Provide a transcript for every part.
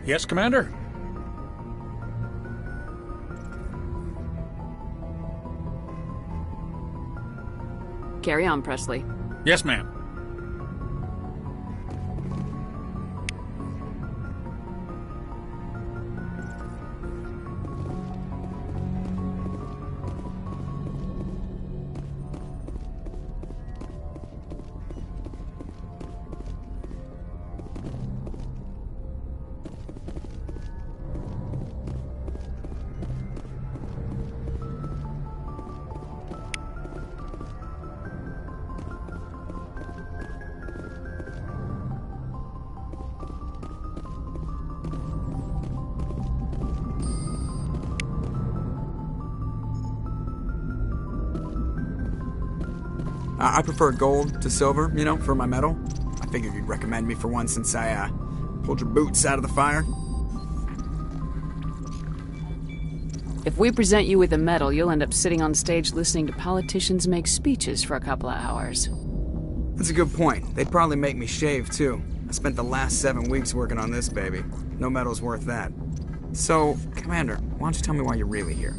Yes, Commander? Carry on, Presley. Yes, ma'am. I prefer gold to silver, you know, for my medal. I figured you'd recommend me for one since I, pulled your boots out of the fire. If we present you with a medal, you'll end up sitting on stage listening to politicians make speeches for a couple of hours. That's a good point. They'd probably make me shave, too. I spent the last 7 weeks working on this baby. No medal's worth that. So, Commander, why don't you tell me why you're really here?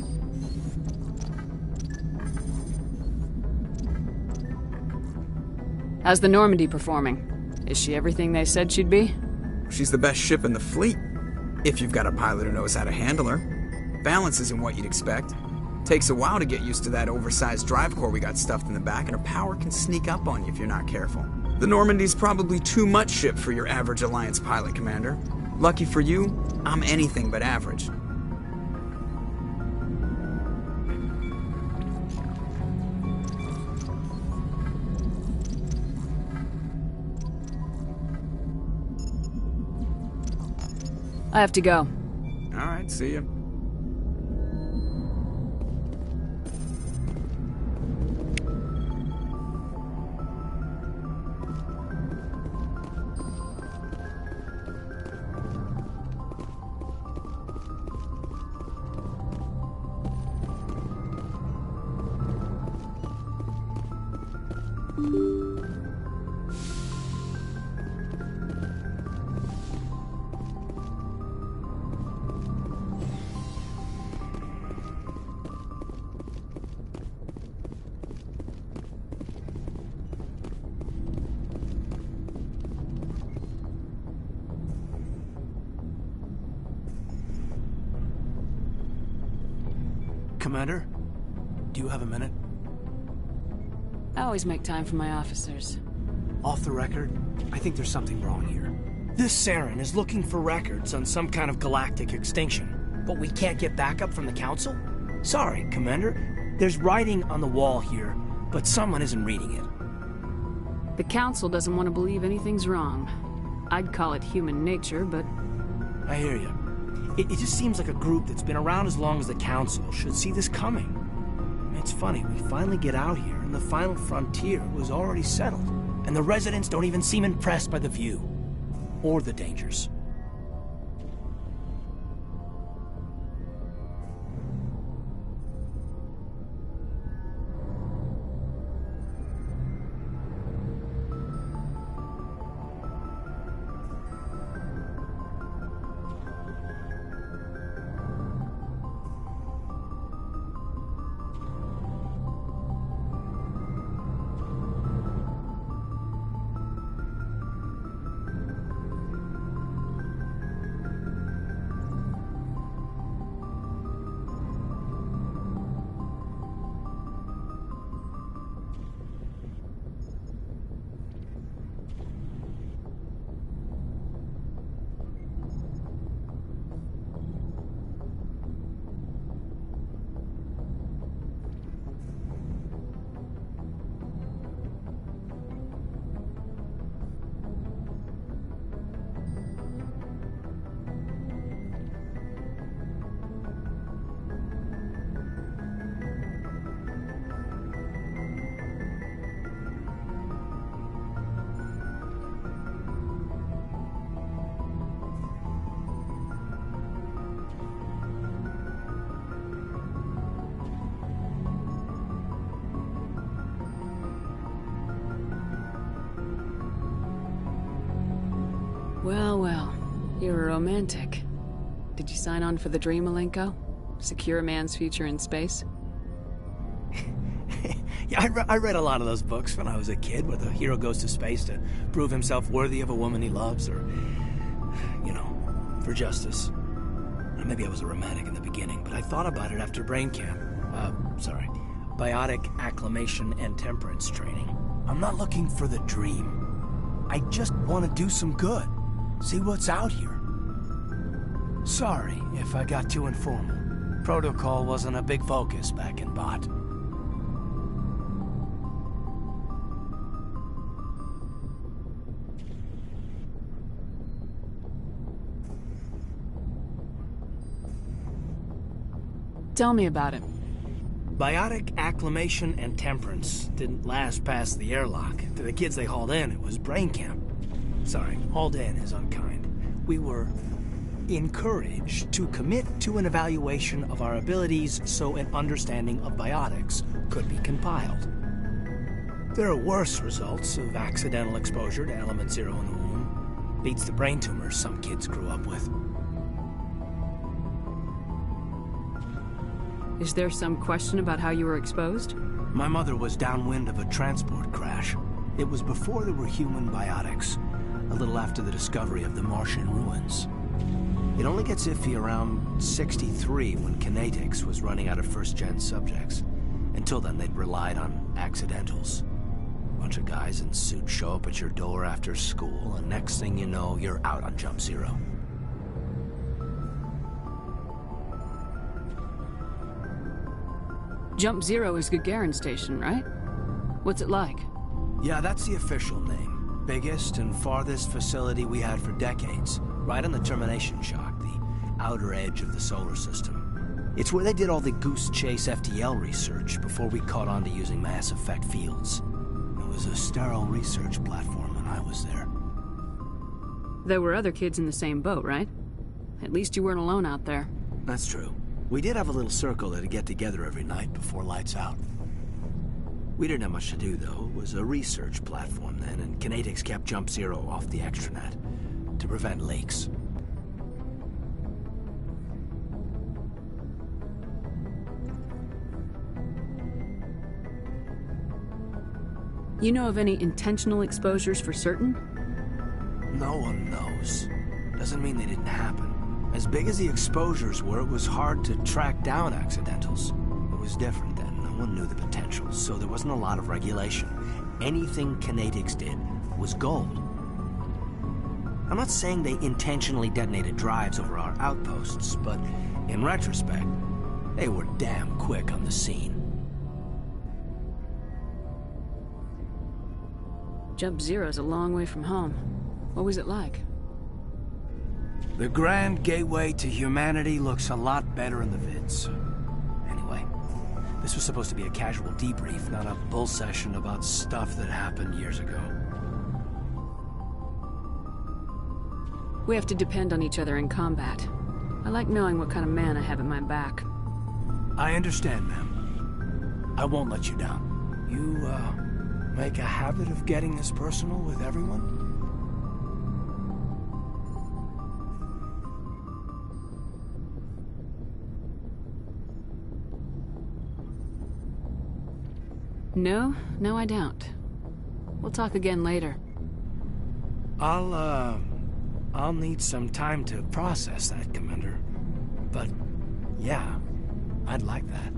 How's the Normandy performing? Is she everything they said she'd be? She's the best ship in the fleet. If you've got a pilot who knows how to handle her. Balance isn't what you'd expect. Takes a while to get used to that oversized drive core we got stuffed in the back, and her power can sneak up on you if you're not careful. The Normandy's probably too much ship for your average Alliance pilot, Commander. Lucky for you, I'm anything but average. I have to go. All right, see ya. Commander, do you have a minute? I always make time for my officers. Off the record, I think there's something wrong here. This Saren is looking for records on some kind of galactic extinction, but we can't get backup from the Council? Sorry, Commander. There's writing on the wall here, but someone isn't reading it. The Council doesn't want to believe anything's wrong. I'd call it human nature, but... I hear you. It just seems like a group that's been around as long as the Council should see this coming. It's funny, we finally get out here, and the final frontier was already settled. And the residents don't even seem impressed by the view. Or the dangers. You're a romantic. Did you sign on for the dream, Malenko? Secure a man's future in space? Yeah, I read a lot of those books when I was a kid, where the hero goes to space to prove himself worthy of a woman he loves, or, you know, for justice. Maybe I was a romantic in the beginning, but I thought about it after brain camp. Biotic acclimation and temperance training. I'm not looking for the dream. I just want to do some good. See what's out here. Sorry if I got too informal. Protocol wasn't a big focus back in Bot. Tell me about it. Biotic acclimation and temperance didn't last past the airlock. To the kids they hauled in, it was brain camp. Sorry, hauled in is unkind. We were encouraged to commit to an evaluation of our abilities so an understanding of biotics could be compiled. There are worse results of accidental exposure to Element Zero in the womb. Beats the brain tumors some kids grew up with. Is there some question about how you were exposed? My mother was downwind of a transport crash. It was before there were human biotics, a little after the discovery of the Martian ruins. It only gets iffy around 63 when Kinetics was running out of first-gen subjects. Until then, they'd relied on accidentals. Bunch of guys in suits show up at your door after school, and next thing you know, you're out on Jump Zero. Jump Zero is Gagarin Station, right? What's it like? Yeah, that's the official name. Biggest and farthest facility we had for decades. Right on the termination shock, the outer edge of the solar system. It's where they did all the Goose Chase FTL research before we caught on to using mass effect fields. It was a sterile research platform when I was there. There were other kids in the same boat, right? At least you weren't alone out there. That's true. We did have a little circle that'd get together every night before lights out. We didn't have much to do, though. It was a research platform then, and Kinetics kept Jump Zero off the extranet to prevent leaks. You know of any intentional exposures for certain? No one knows. Doesn't mean they didn't happen. As big as the exposures were, it was hard to track down accidentals. It was different then. No one knew the potential, so there wasn't a lot of regulation. Anything Kinetics did was gold. I'm not saying they intentionally detonated drives over our outposts, but in retrospect, they were damn quick on the scene. Jump Zero's a long way from home. What was it like? The grand gateway to humanity looks a lot better in the vids. Anyway, this was supposed to be a casual debrief, not a bull session about stuff that happened years ago. We have to depend on each other in combat. I like knowing what kind of man I have at my back. I understand, ma'am. I won't let you down. You, make a habit of getting this personal with everyone? No, I don't. We'll talk again later. I'll need some time to process that, Commander. But, yeah, I'd like that.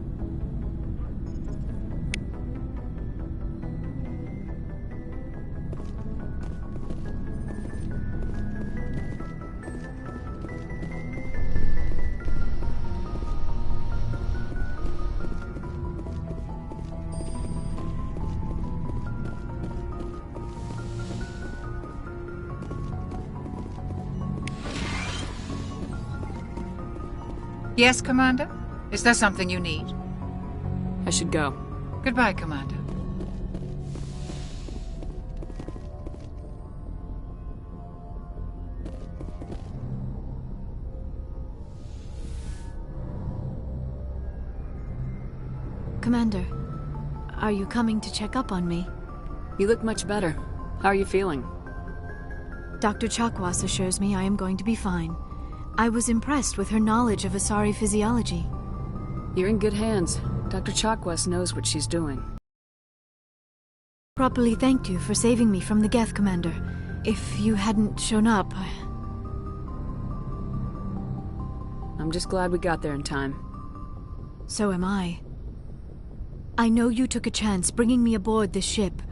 Yes, Commander? Is there something you need? I should go. Goodbye, Commander. Commander, are you coming to check up on me? You look much better. How are you feeling? Dr. Chakwas assures me I am going to be fine. I was impressed with her knowledge of Asari physiology. You're in good hands. Dr. Chakwas knows what she's doing. Properly thanked you for saving me from the Geth, Commander. If you hadn't shown up, I'm just glad we got there in time. So am I. I know you took a chance bringing me aboard this ship.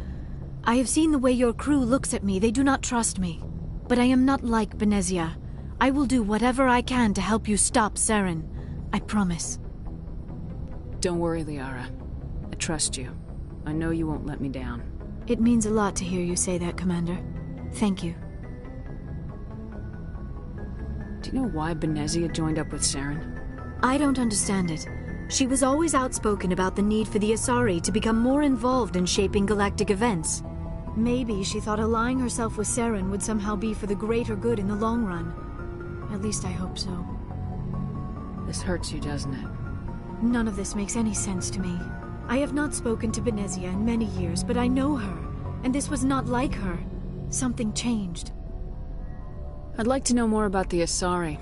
I have seen the way your crew looks at me. They do not trust me. But I am not like Benezia. I will do whatever I can to help you stop Saren. I promise. Don't worry, Liara. I trust you. I know you won't let me down. It means a lot to hear you say that, Commander. Thank you. Do you know why Benezia joined up with Saren? I don't understand it. She was always outspoken about the need for the Asari to become more involved in shaping galactic events. Maybe she thought allying herself with Saren would somehow be for the greater good in the long run. At least I hope so. This hurts you, doesn't it? None of this makes any sense to me. I have not spoken to Benezia in many years, but I know her, and this was not like her. Something changed. I'd like to know more about the Asari.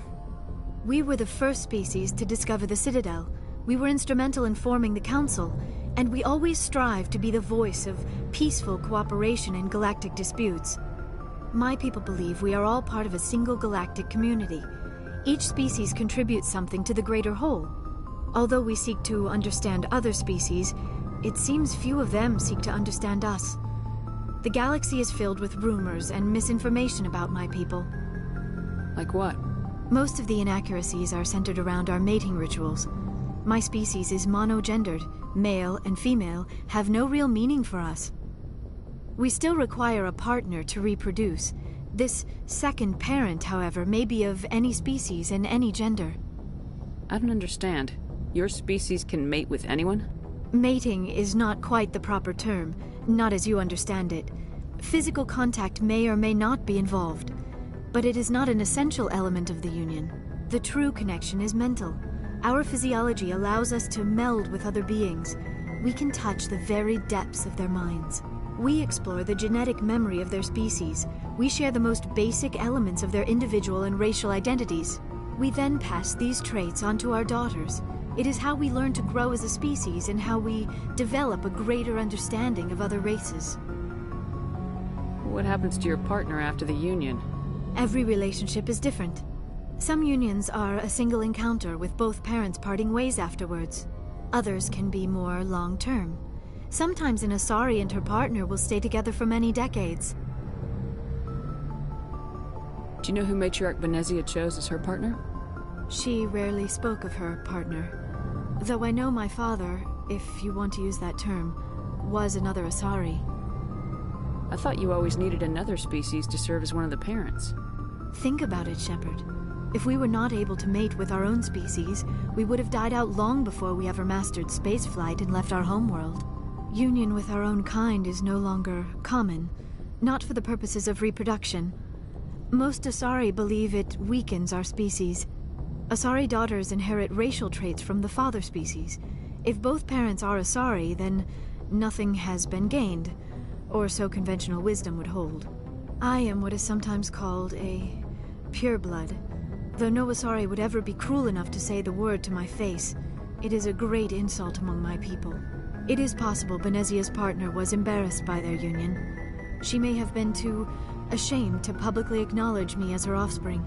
We were the first species to discover the Citadel. We were instrumental in forming the Council, and we always strive to be the voice of peaceful cooperation in galactic disputes. My people believe we are all part of a single galactic community. Each species contributes something to the greater whole. Although we seek to understand other species, it seems few of them seek to understand us. The galaxy is filled with rumors and misinformation about my people. Like what? Most of the inaccuracies are centered around our mating rituals. My species is monogendered. Male and female have no real meaning for us. We still require a partner to reproduce. This second parent, however, may be of any species and any gender. I don't understand. Your species can mate with anyone? Mating is not quite the proper term, not as you understand it. Physical contact may or may not be involved, but it is not an essential element of the union. The true connection is mental. Our physiology allows us to meld with other beings. We can touch the very depths of their minds. We explore the genetic memory of their species. We share the most basic elements of their individual and racial identities. We then pass these traits onto our daughters. It is how we learn to grow as a species and how we develop a greater understanding of other races. What happens to your partner after the union? Every relationship is different. Some unions are a single encounter with both parents parting ways afterwards. Others can be more long-term. Sometimes an Asari and her partner will stay together for many decades. Do you know who Matriarch Benezia chose as her partner? She rarely spoke of her partner. Though I know my father, if you want to use that term, was another Asari. I thought you always needed another species to serve as one of the parents. Think about it, Shepard. If we were not able to mate with our own species, we would have died out long before we ever mastered spaceflight and left our homeworld. Union with our own kind is no longer common, not for the purposes of reproduction. Most Asari believe it weakens our species. Asari daughters inherit racial traits from the father species. If both parents are Asari, then nothing has been gained, or so conventional wisdom would hold. I am what is sometimes called a pureblood. Though no Asari would ever be cruel enough to say the word to my face, it is a great insult among my people. It is possible Benezia's partner was embarrassed by their union. She may have been too ashamed to publicly acknowledge me as her offspring.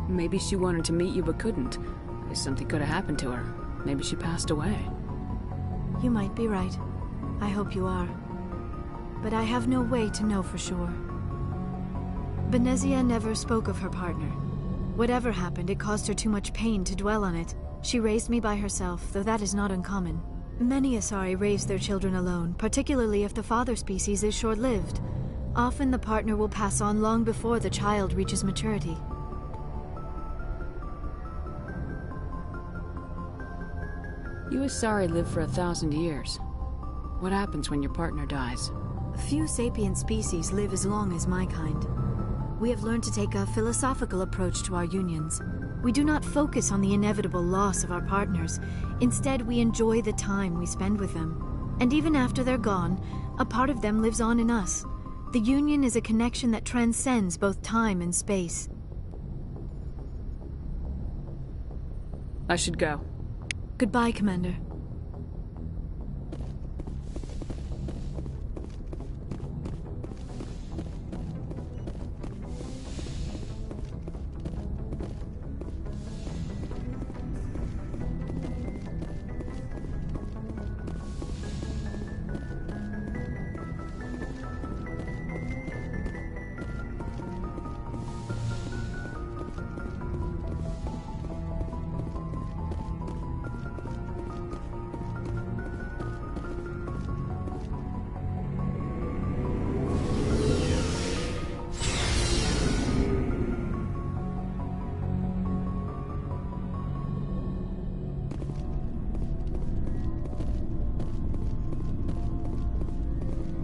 Maybe she wanted to meet you but couldn't. Something could have happened to her. Maybe she passed away. You might be right. I hope you are. But I have no way to know for sure. Benezia never spoke of her partner. Whatever happened, it caused her too much pain to dwell on it. She raised me by herself, though that is not uncommon. Many Asari raise their children alone, particularly if the father species is short-lived. Often the partner will pass on long before the child reaches maturity. You Asari live for 1,000 years. What happens when your partner dies? Few sapient species live as long as my kind. We have learned to take a philosophical approach to our unions. We do not focus on the inevitable loss of our partners. Instead, we enjoy the time we spend with them. And even after they're gone, a part of them lives on in us. The Union is a connection that transcends both time and space. I should go. Goodbye, Commander.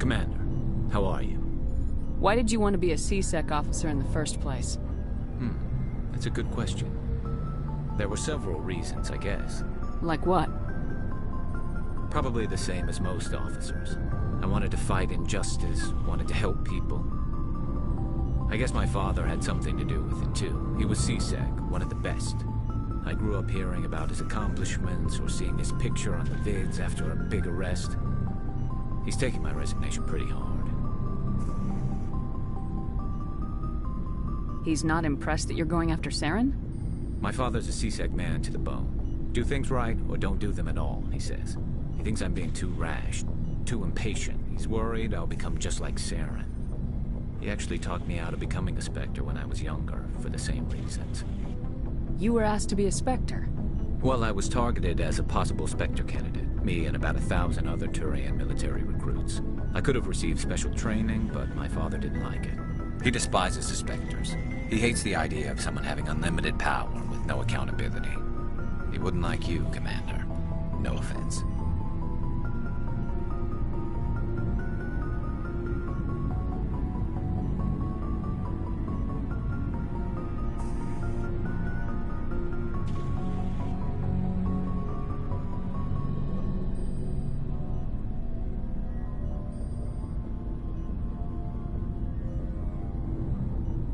Commander, how are you? Why did you want to be a C-Sec officer in the first place? That's a good question. There were several reasons, I guess. Like what? Probably the same as most officers. I wanted to fight injustice, wanted to help people. I guess my father had something to do with it too. He was C-Sec, one of the best. I grew up hearing about his accomplishments or seeing his picture on the vids after a big arrest. He's taking my resignation pretty hard. He's not impressed that you're going after Saren? My father's a C-Sec man to the bone. Do things right or don't do them at all, he says. He thinks I'm being too rash, too impatient. He's worried I'll become just like Saren. He actually talked me out of becoming a Spectre when I was younger, for the same reasons. You were asked to be a Spectre. Well, I was targeted as a possible Spectre candidate. Me and about 1,000 other Turian military recruits. I could have received special training, but my father didn't like it. He despises the Spectres. He hates the idea of someone having unlimited power with no accountability. He wouldn't like you, Commander. No offense.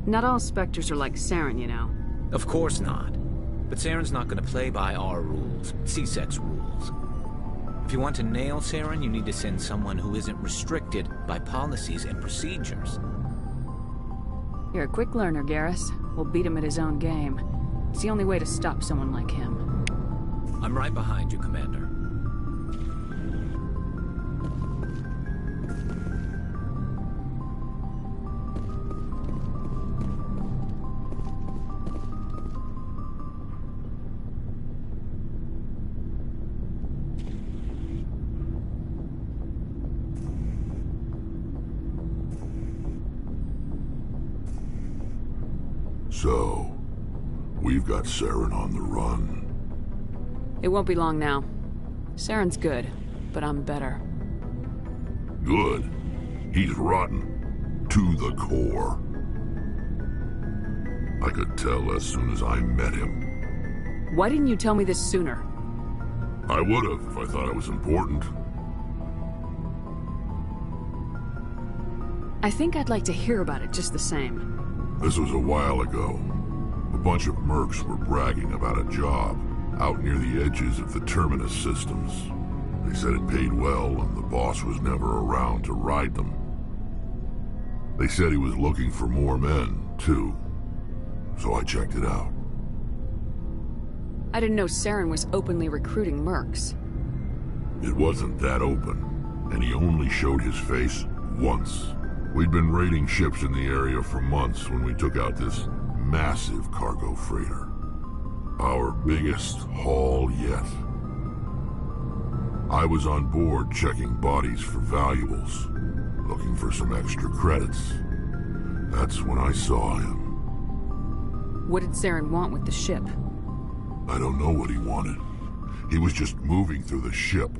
Not all Spectres are like Saren, you know. Of course not. But Saren's not going to play by our rules, C-Sec's rules. If you want to nail Saren, you need to send someone who isn't restricted by policies and procedures. You're a quick learner, Garrus. We'll beat him at his own game. It's the only way to stop someone like him. I'm right behind you, Commander. So, we've got Saren on the run. It won't be long now. Saren's good, but I'm better. Good. He's rotten. To the core. I could tell as soon as I met him. Why didn't you tell me this sooner? I would've if I thought it was important. I think I'd like to hear about it just the same. This was a while ago. A bunch of mercs were bragging about a job out near the edges of the Terminus systems. They said it paid well and the boss was never around to ride them. They said he was looking for more men, too. So I checked it out. I didn't know Saren was openly recruiting mercs. It wasn't that open, and he only showed his face once. We'd been raiding ships in the area for months when we took out this massive cargo freighter. Our biggest haul yet. I was on board checking bodies for valuables, looking for some extra credits. That's when I saw him. What did Saren want with the ship? I don't know what he wanted. He was just moving through the ship,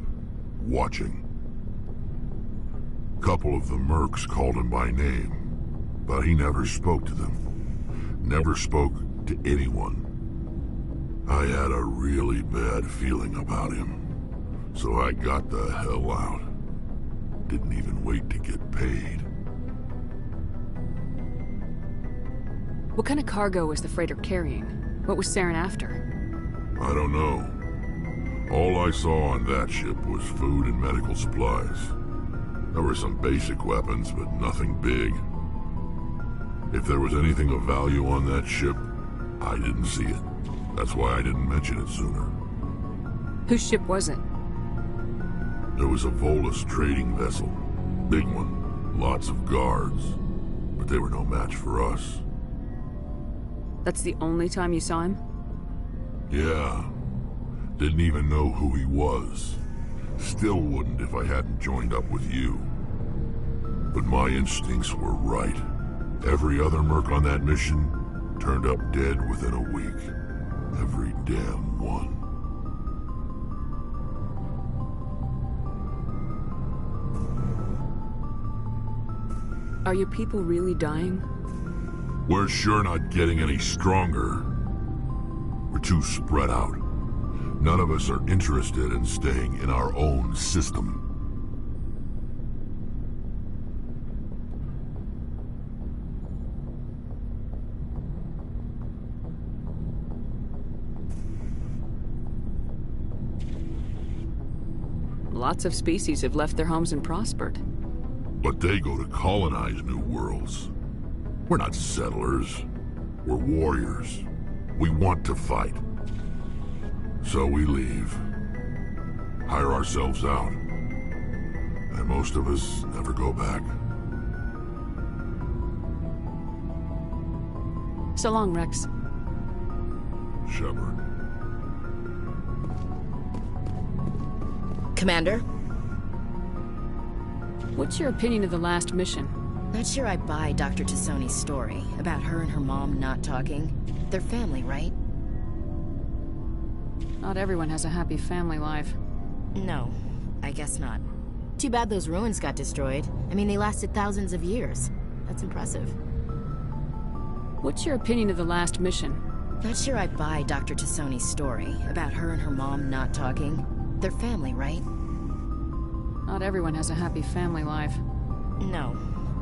watching. Couple of the mercs called him by name, but he never spoke to them. Never spoke to anyone. I had a really bad feeling about him, so I got the hell out. Didn't even wait to get paid. What kind of cargo was the freighter carrying? What was Saren after? I don't know. All I saw on that ship was food and medical supplies. There were some basic weapons, but nothing big. If there was anything of value on that ship, I didn't see it. That's why I didn't mention it sooner. Whose ship was it? There was a Volus trading vessel. Big one. Lots of guards. But they were no match for us. That's the only time you saw him? Yeah. Didn't even know who he was. Still wouldn't if I hadn't joined up with you. But my instincts were right. Every other merc on that mission turned up dead within a week. Every damn one. Are your people really dying? We're sure not getting any stronger. We're too spread out. None of us are interested in staying in our own system. Lots of species have left their homes and prospered. But they go to colonize new worlds. We're not settlers. We're warriors. We want to fight. So we leave. Hire ourselves out. And most of us never go back. So long, Rex. Shepard. Commander? What's your opinion of the last mission? Not sure I buy Dr. Tassoni's story about her and her mom not talking. They're family, right? Not everyone has a happy family life. No, I guess not. Too bad those ruins got destroyed. I mean, they lasted thousands of years. That's impressive. What's your opinion of the last mission? Not sure I buy Dr. Tassoni's story about her and her mom not talking. They're family, right? Not everyone has a happy family life. No,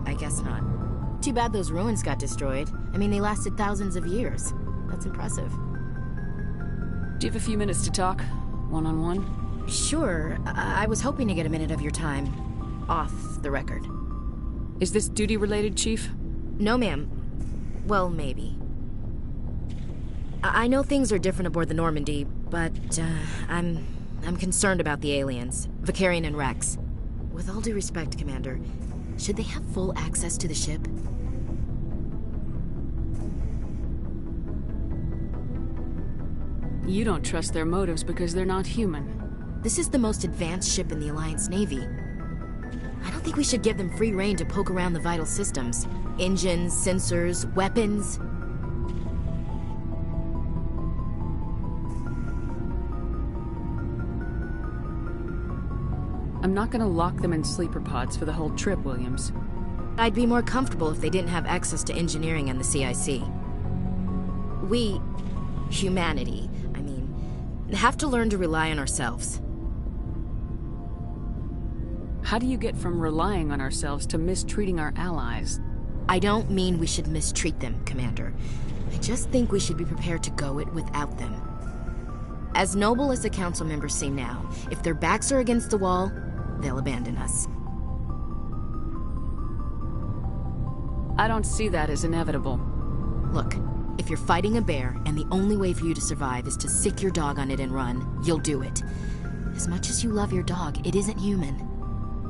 I guess not. Too bad those ruins got destroyed. I mean, they lasted thousands of years. That's impressive. Do you have a few minutes to talk? One-on-one? Sure. I was hoping to get a minute of your time. Off the record. Is this duty-related, Chief? No, ma'am. Well, maybe. I know things are different aboard the Normandy, but, I'm concerned about the aliens. Vicarian and Rex. With all due respect, Commander, should they have full access to the ship? You don't trust their motives because they're not human. This is the most advanced ship in the Alliance Navy. I don't think we should give them free rein to poke around the vital systems. Engines, sensors, weapons. I'm not gonna lock them in sleeper pods for the whole trip, Williams. I'd be more comfortable if they didn't have access to engineering and the CIC. We, humanity, have to learn to rely on ourselves. How do you get from relying on ourselves to mistreating our allies? I don't mean we should mistreat them, Commander. I just think we should be prepared to go it without them. As noble as the Council members seem now, if their backs are against the wall, they'll abandon us. I don't see that as inevitable. Look, if you're fighting a bear and the only way for you to survive is to sick your dog on it and run, you'll do it. As much as you love your dog, it isn't human.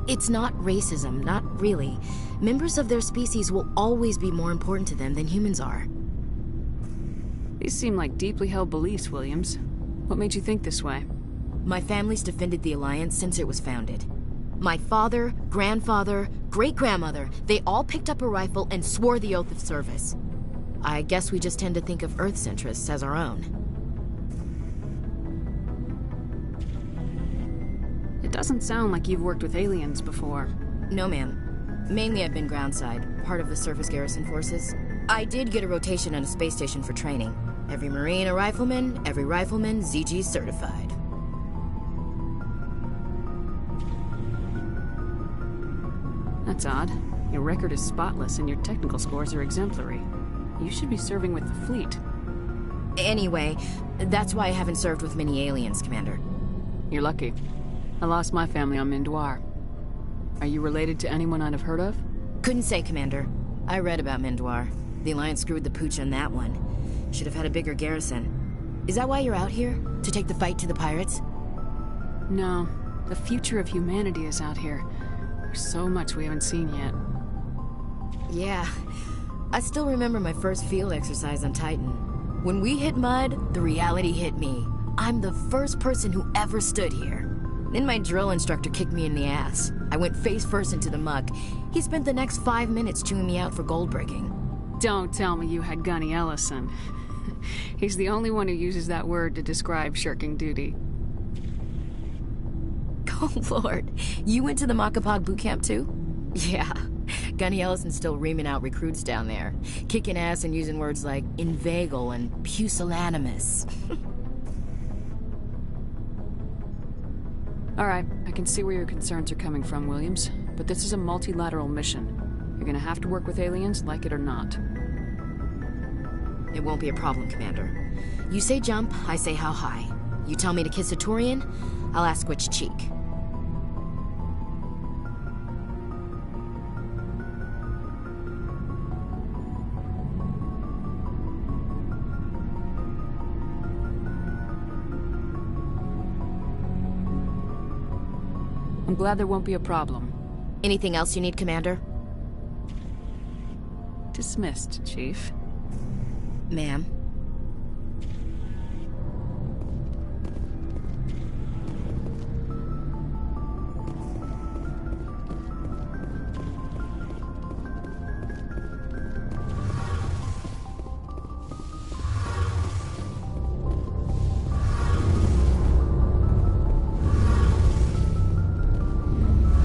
It's not racism, not really. Members of their species will always be more important to them than humans are. These seem like deeply held beliefs, Williams. What made you think this way? My family's defended the Alliance since it was founded. My father, grandfather, great-grandmother, they all picked up a rifle and swore the oath of service. I guess we just tend to think of Earth's interests as our own. It doesn't sound like you've worked with aliens before. No, ma'am. Mainly I've been groundside, part of the surface garrison forces. I did get a rotation on a space station for training. Every Marine a rifleman, every rifleman ZG certified. That's odd. Your record is spotless and your technical scores are exemplary. You should be serving with the fleet. Anyway, that's why I haven't served with many aliens, Commander. You're lucky. I lost my family on Mindoir. Are you related to anyone I'd have heard of? Couldn't say, Commander. I read about Mindoir. The Alliance screwed the pooch on that one. Should have had a bigger garrison. Is that why you're out here? To take the fight to the pirates? No. The future of humanity is out here. There's so much we haven't seen yet. Yeah. I still remember my first field exercise on Titan. When we hit mud, the reality hit me. I'm the first person who ever stood here. Then my drill instructor kicked me in the ass. I went face first into the muck. He spent the next 5 minutes chewing me out for gold breaking. Don't tell me you had Gunny Ellison. He's the only one who uses that word to describe shirking duty. Oh, Lord. You went to the Makapog boot camp, too? Yeah. Gunny Ellison's still reaming out recruits down there. Kicking ass and using words like inveigle and pusillanimous. Alright, I can see where your concerns are coming from, Williams. But this is a multilateral mission. You're gonna have to work with aliens, like it or not. It won't be a problem, Commander. You say jump, I say how high. You tell me to kiss a Turian, I'll ask which cheek. I'm glad there won't be a problem. Anything else you need, Commander? Dismissed, Chief. Ma'am.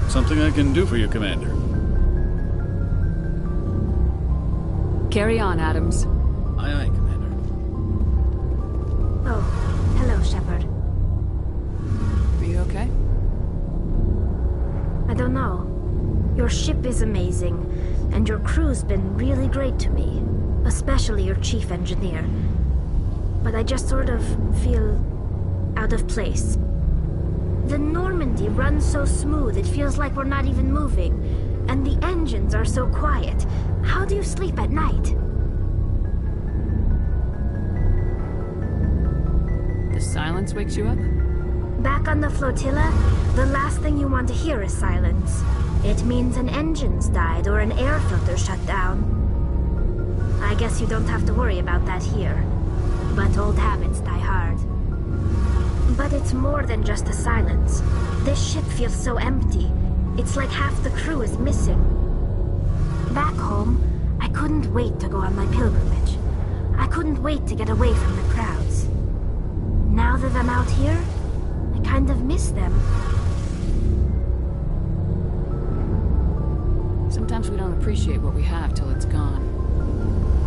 Something I can do for you, Commander. Carry on, Adams. Aye, aye, Commander. Oh, hello, Shepard. Are you okay? I don't know. Your ship is amazing, and your crew's been really great to me. Especially your chief engineer. But I just sort of feel out of place. The Normandy runs so smooth it feels like we're not even moving. And the engines are so quiet. How do you sleep at night? The silence wakes you up? Back on the flotilla, the last thing you want to hear is silence. It means an engine's died or an air filter shut down. I guess you don't have to worry about that here. But old habits die hard. But it's more than just the silence. This ship feels so empty. It's like half the crew is missing. Back home, I couldn't wait to go on my pilgrimage. I couldn't wait to get away from the crowds. Now that I'm out here, I kind of miss them. Sometimes we don't appreciate what we have till it's gone.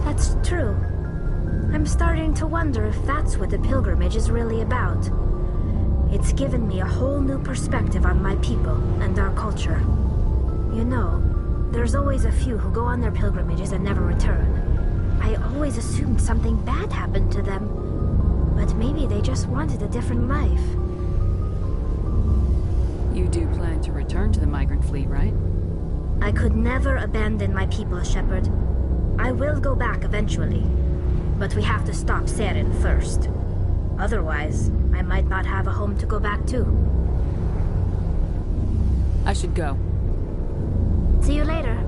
That's true. I'm starting to wonder if that's what the pilgrimage is really about. It's given me a whole new perspective on my people and our culture. You know, there's always a few who go on their pilgrimages and never return. I always assumed something bad happened to them. But maybe they just wanted a different life. You do plan to return to the migrant fleet, right? I could never abandon my people, Shepard. I will go back eventually. But we have to stop Saren first. Otherwise, I might not have a home to go back to. I should go. See you later.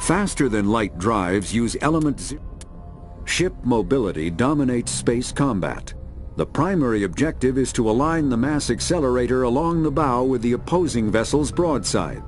Faster-than-light drives use element zero. Ship mobility dominates space combat. The primary objective is to align the mass accelerator along the bow with the opposing vessel's broadside.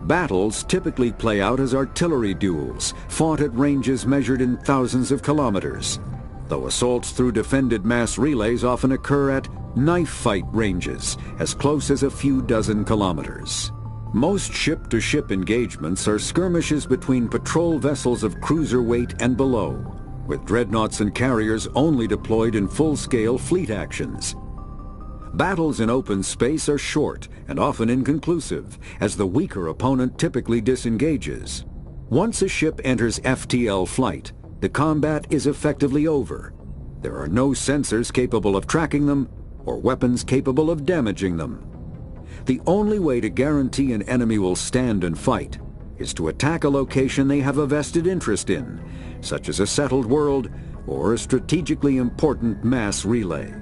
Battles typically play out as artillery duels, fought at ranges measured in thousands of kilometers, though assaults through defended mass relays often occur at knife fight ranges, as close as a few dozen kilometers. Most ship-to-ship engagements are skirmishes between patrol vessels of cruiser weight and below, with dreadnoughts and carriers only deployed in full-scale fleet actions. Battles in open space are short and often inconclusive, as the weaker opponent typically disengages. Once a ship enters FTL flight, the combat is effectively over. There are no sensors capable of tracking them, or weapons capable of damaging them. The only way to guarantee an enemy will stand and fight is to attack a location they have a vested interest in, such as a settled world or a strategically important mass relay.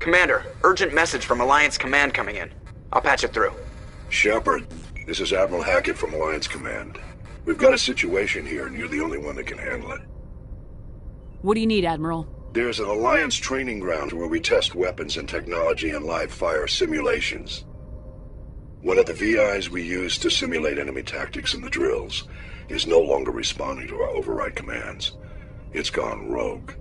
Commander, urgent message from Alliance Command coming in. I'll patch it through. Shepard, this is Admiral Hackett from Alliance Command. We've got a situation here, and you're the only one that can handle it. What do you need, Admiral? There's an Alliance training ground where we test weapons and technology in live fire simulations. One of the VIs we use to simulate enemy tactics in the drills is no longer responding to our override commands. It's gone rogue.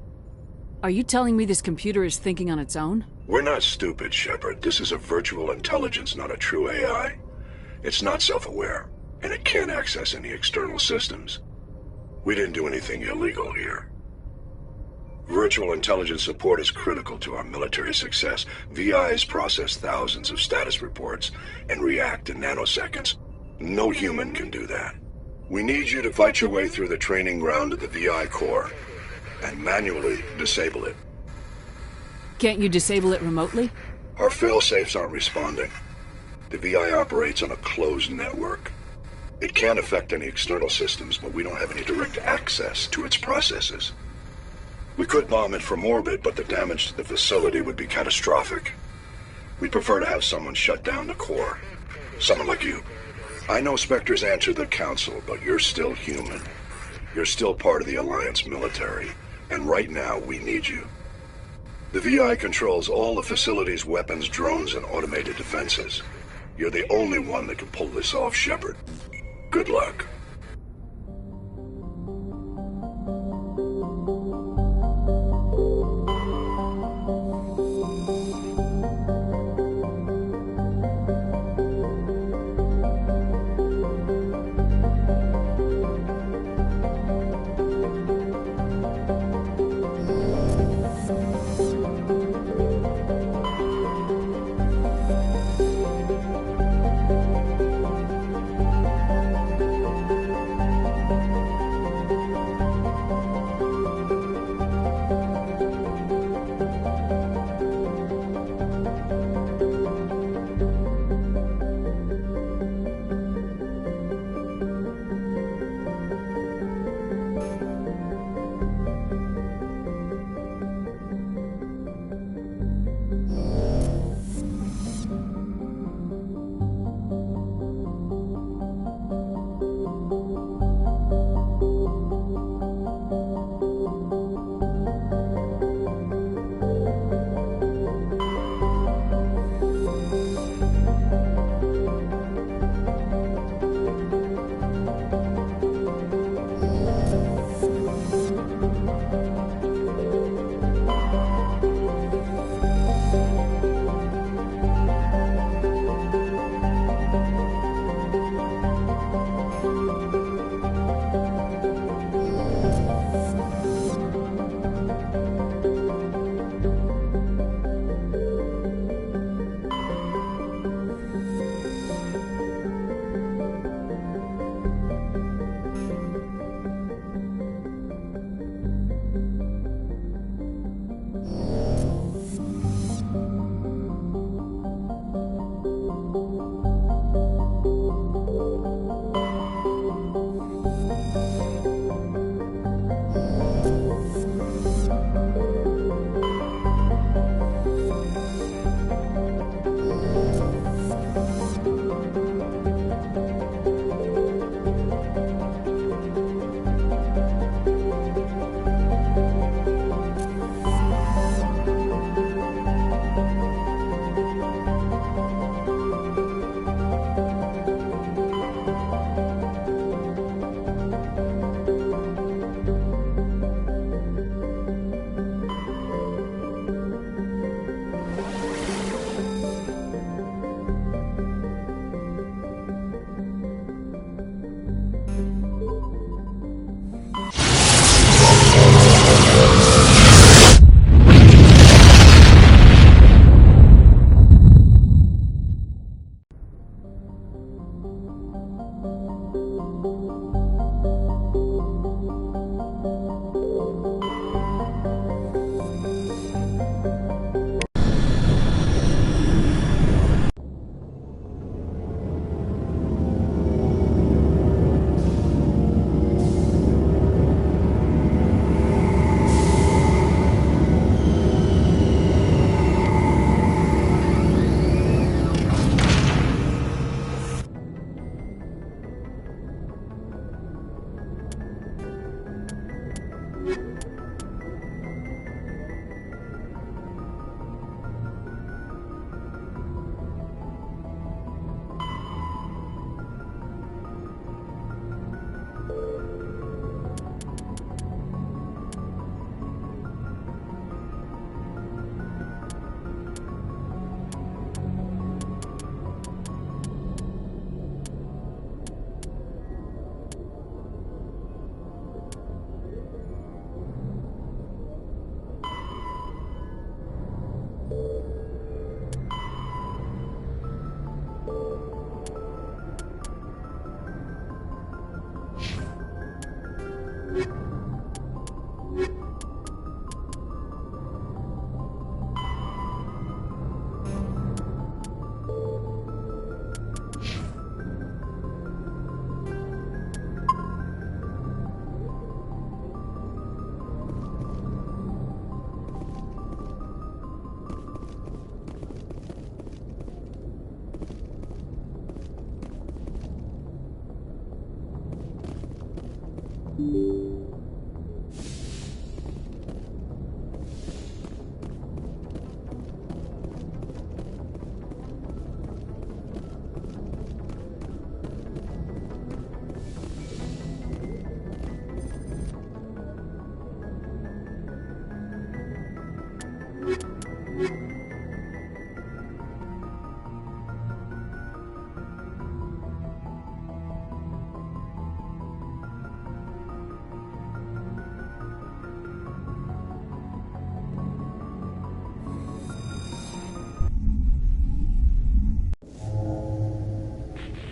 Are you telling me this computer is thinking on its own? We're not stupid, Shepard. This is a virtual intelligence, not a true AI. It's not self-aware, and it can't access any external systems. We didn't do anything illegal here. Virtual intelligence support is critical to our military success. VIs process thousands of status reports and react in nanoseconds. No human can do that. We need you to fight your way through the training ground of the VI core and manually disable it. Can't you disable it remotely? Our failsafes aren't responding. The VI operates on a closed network. It can't affect any external systems, but we don't have any direct access to its processes. We could bomb it from orbit, but the damage to the facility would be catastrophic. We'd prefer to have someone shut down the core. Someone like you. I know Spectres answer the Council, but you're still human. You're still part of the Alliance military, and right now we need you. The VI controls all the facility's weapons, drones, and automated defenses. You're the only one that can pull this off, Shepard. Good luck.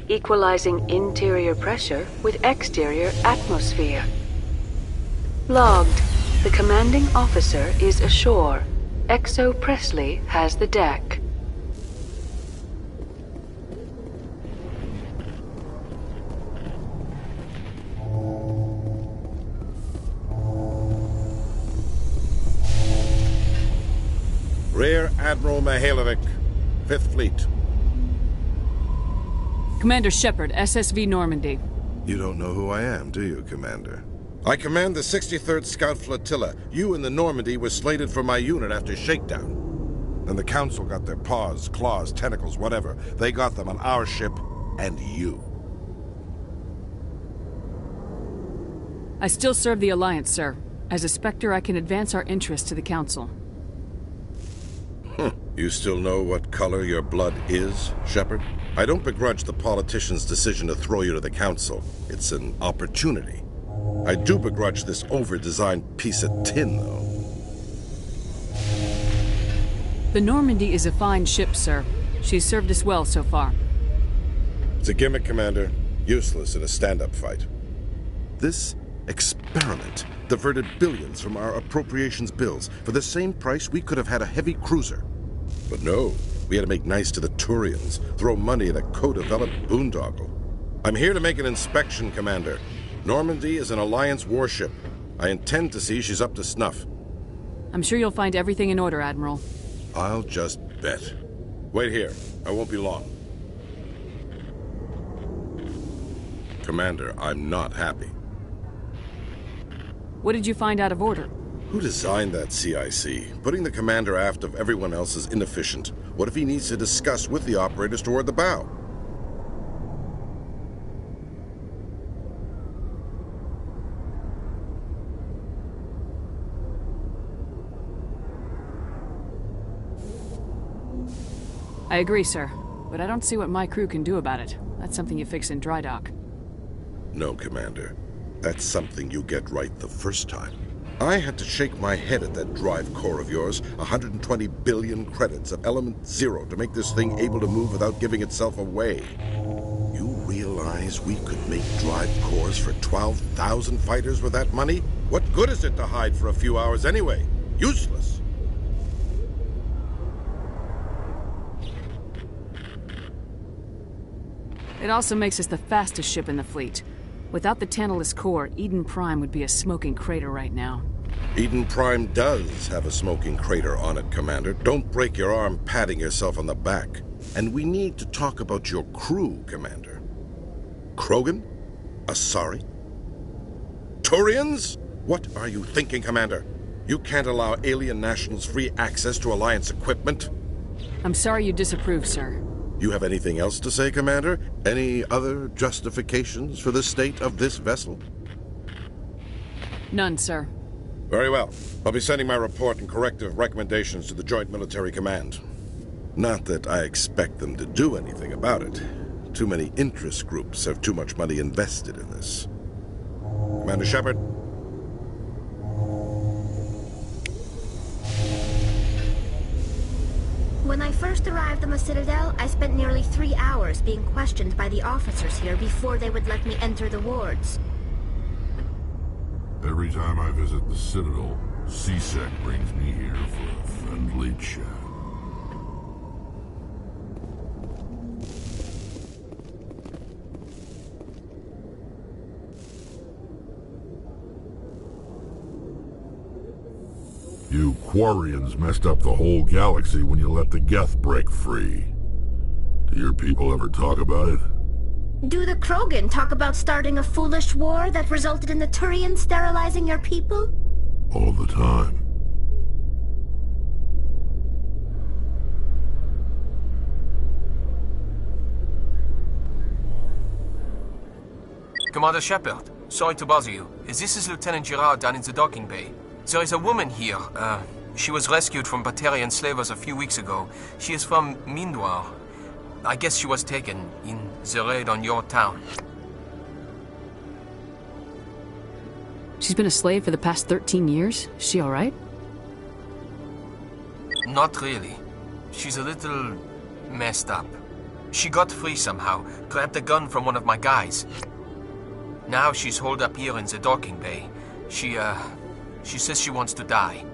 Equalizing interior pressure with exterior atmosphere. Logged. The commanding officer is ashore. Exo Presley has the deck. Rear Admiral Mihailovic, 5th Fleet. Commander Shepard, SSV Normandy. You don't know who I am, do you, Commander? I command the 63rd Scout Flotilla. You and the Normandy were slated for my unit after shakedown. Then the Council got their paws, claws, tentacles, whatever. They got them on our ship, and you. I still serve the Alliance, sir. As a Spectre, I can advance our interests to the Council. You still know what color your blood is, Shepard? I don't begrudge the politician's decision to throw you to the Council. It's an opportunity. I do begrudge this over-designed piece of tin, though. The Normandy is a fine ship, sir. She's served us well so far. It's a gimmick, Commander. Useless in a stand-up fight. This experiment diverted billions from our appropriations bills. For the same price, we could have had a heavy cruiser. But no, we had to make nice to the Turians, throw money at a co-developed boondoggle. I'm here to make an inspection, Commander. Normandy is an Alliance warship. I intend to see she's up to snuff. I'm sure you'll find everything in order, Admiral. I'll just bet. Wait here. I won't be long. Commander, I'm not happy. What did you find out of order? Who designed that CIC? Putting the commander aft of everyone else is inefficient. What if he needs to discuss with the operators toward the bow? I agree, sir. But I don't see what my crew can do about it. That's something you fix in dry dock. No, Commander. That's something you get right the first time. I had to shake my head at that drive core of yours. 120 billion credits of element 0 to make this thing able to move without giving itself away. You realize we could make drive cores for 12,000 fighters with that money? What good is it to hide for a few hours anyway? Useless. It also makes us the fastest ship in the fleet. Without the Tantalus core, Eden Prime would be a smoking crater right now. Eden Prime does have a smoking crater on it, Commander. Don't break your arm patting yourself on the back. And we need to talk about your crew, Commander. Krogan? Asari? Turians? What are you thinking, Commander? You can't allow alien nationals free access to Alliance equipment? I'm sorry you disapprove, sir. You have anything else to say, Commander? Any other justifications for the state of this vessel? None, sir. Very well. I'll be sending my report and corrective recommendations to the Joint Military Command. Not that I expect them to do anything about it. Too many interest groups have too much money invested in this. Commander Shepard? When I first arrived on the Citadel, I spent nearly 3 hours being questioned by the officers here before they would let me enter the wards. Every time I visit the Citadel, C-Sec brings me here for a friendly chat. You Quarians messed up the whole galaxy when you let the Geth break free. Do your people ever talk about it? Do the Krogan talk about starting a foolish war that resulted in the Turians sterilizing your people? All the time. Commander Shepard, sorry to bother you. This is Lieutenant Girard down in the docking bay. There is a woman here. She was rescued from Batarian slavers a few weeks ago. She is from Mindwar. I guess she was taken in the raid on your town. She's been a slave for the past 13 years? Is she alright? Not really. She's a little messed up. She got free somehow, grabbed a gun from one of my guys. Now she's holed up here in the docking bay. She says she wants to die.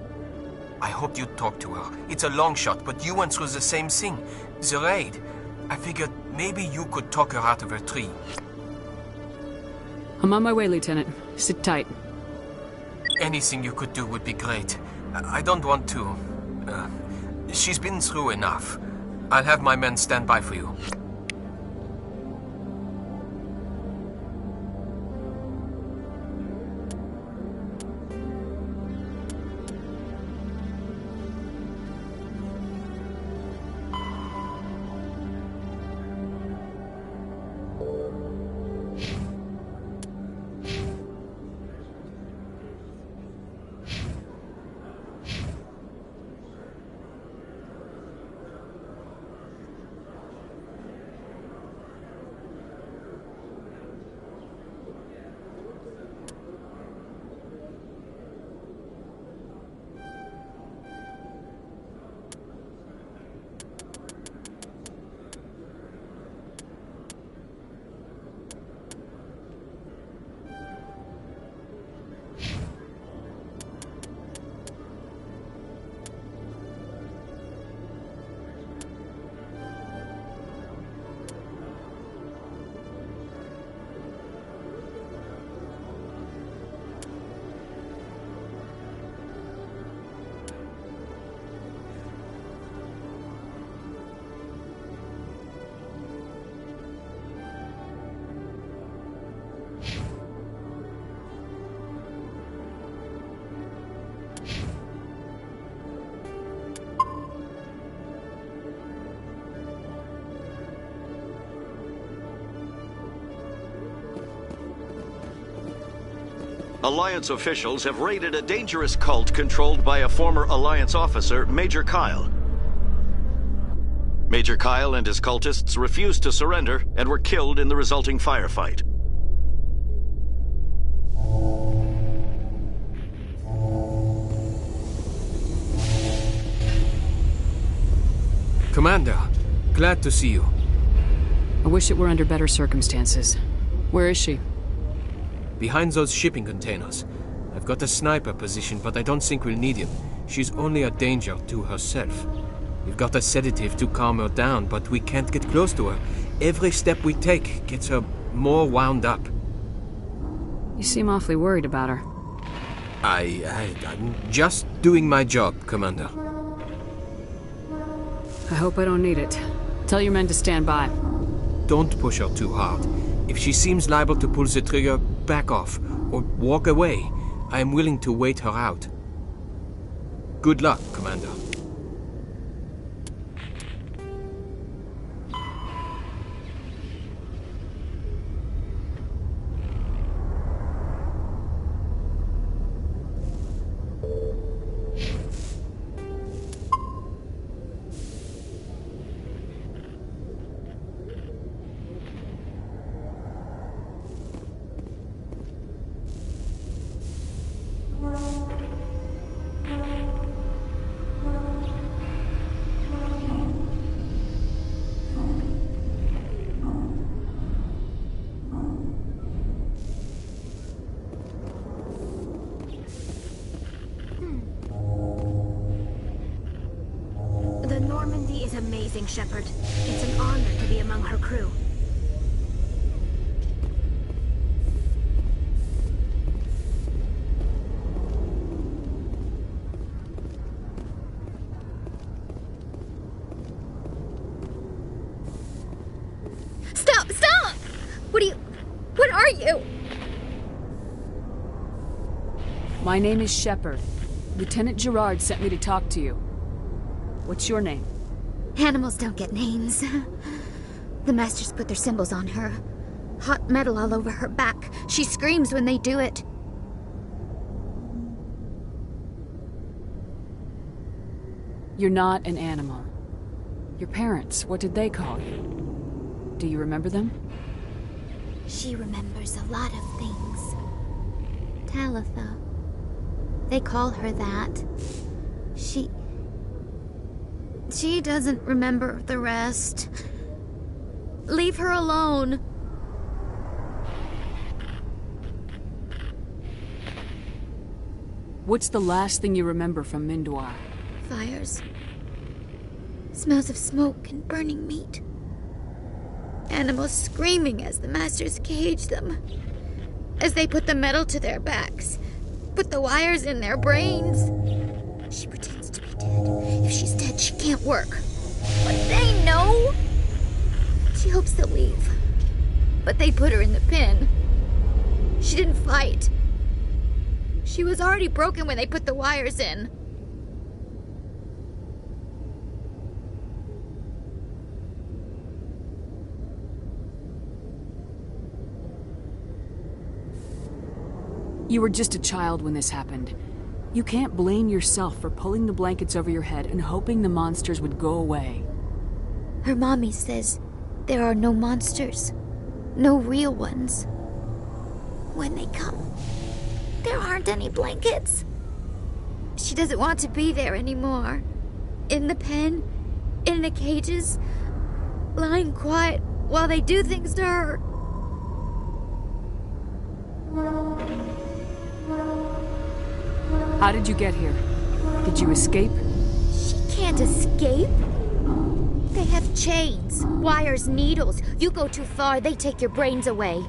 I hoped you'd talk to her. It's a long shot, but you went through the same thing. The raid. I figured maybe you could talk her out of her tree. I'm on my way, Lieutenant. Sit tight. Anything you could do would be great. I don't want to... she's been through enough. I'll have my men stand by for you. Alliance officials have raided a dangerous cult controlled by a former Alliance officer, Major Kyle. Major Kyle and his cultists refused to surrender and were killed in the resulting firefight. Commander, glad to see you. I wish it were under better circumstances. Where is she? Behind those shipping containers. I've got a sniper position, but I don't think we'll need him. She's only a danger to herself. We've got a sedative to calm her down, but we can't get close to her. Every step we take gets her more wound up. You seem awfully worried about her. I'm just doing my job, Commander. I hope I don't need it. Tell your men to stand by. Don't push her too hard. If she seems liable to pull the trigger, back off, or walk away. I am willing to wait her out. Good luck, Commander. Amazing, Shepard. It's an honor to be among her crew. Stop! Stop! are you? My name is Shepard. Lieutenant Gerard sent me to talk to you. What's your name? Animals don't get names. The Masters put their symbols on her. Hot metal all over her back. She screams when they do it. You're not an animal. Your parents, what did they call you? Do you remember them? She remembers a lot of things. Talitha. They call her that. She doesn't remember the rest. Leave her alone. What's the last thing you remember from Mindoir? Fires. Smells of smoke and burning meat. Animals screaming as the Masters cage them. As they put the metal to their backs. Put the wires in their brains. She pretends to be dead. If she's dead, she can't work. But they know. She hopes they'll leave. But they put her in the pen. She didn't fight. She was already broken when they put the wires in. You were just a child when this happened. You can't blame yourself for pulling the blankets over your head and hoping the monsters would go away. Her mommy says there are no monsters. No real ones. When they come, there aren't any blankets. She doesn't want to be there anymore. In the pen, in the cages, lying quiet while they do things to her. How did you get here? Did you escape? She can't escape. They have chains, wires, needles. You go too far, they take your brains away.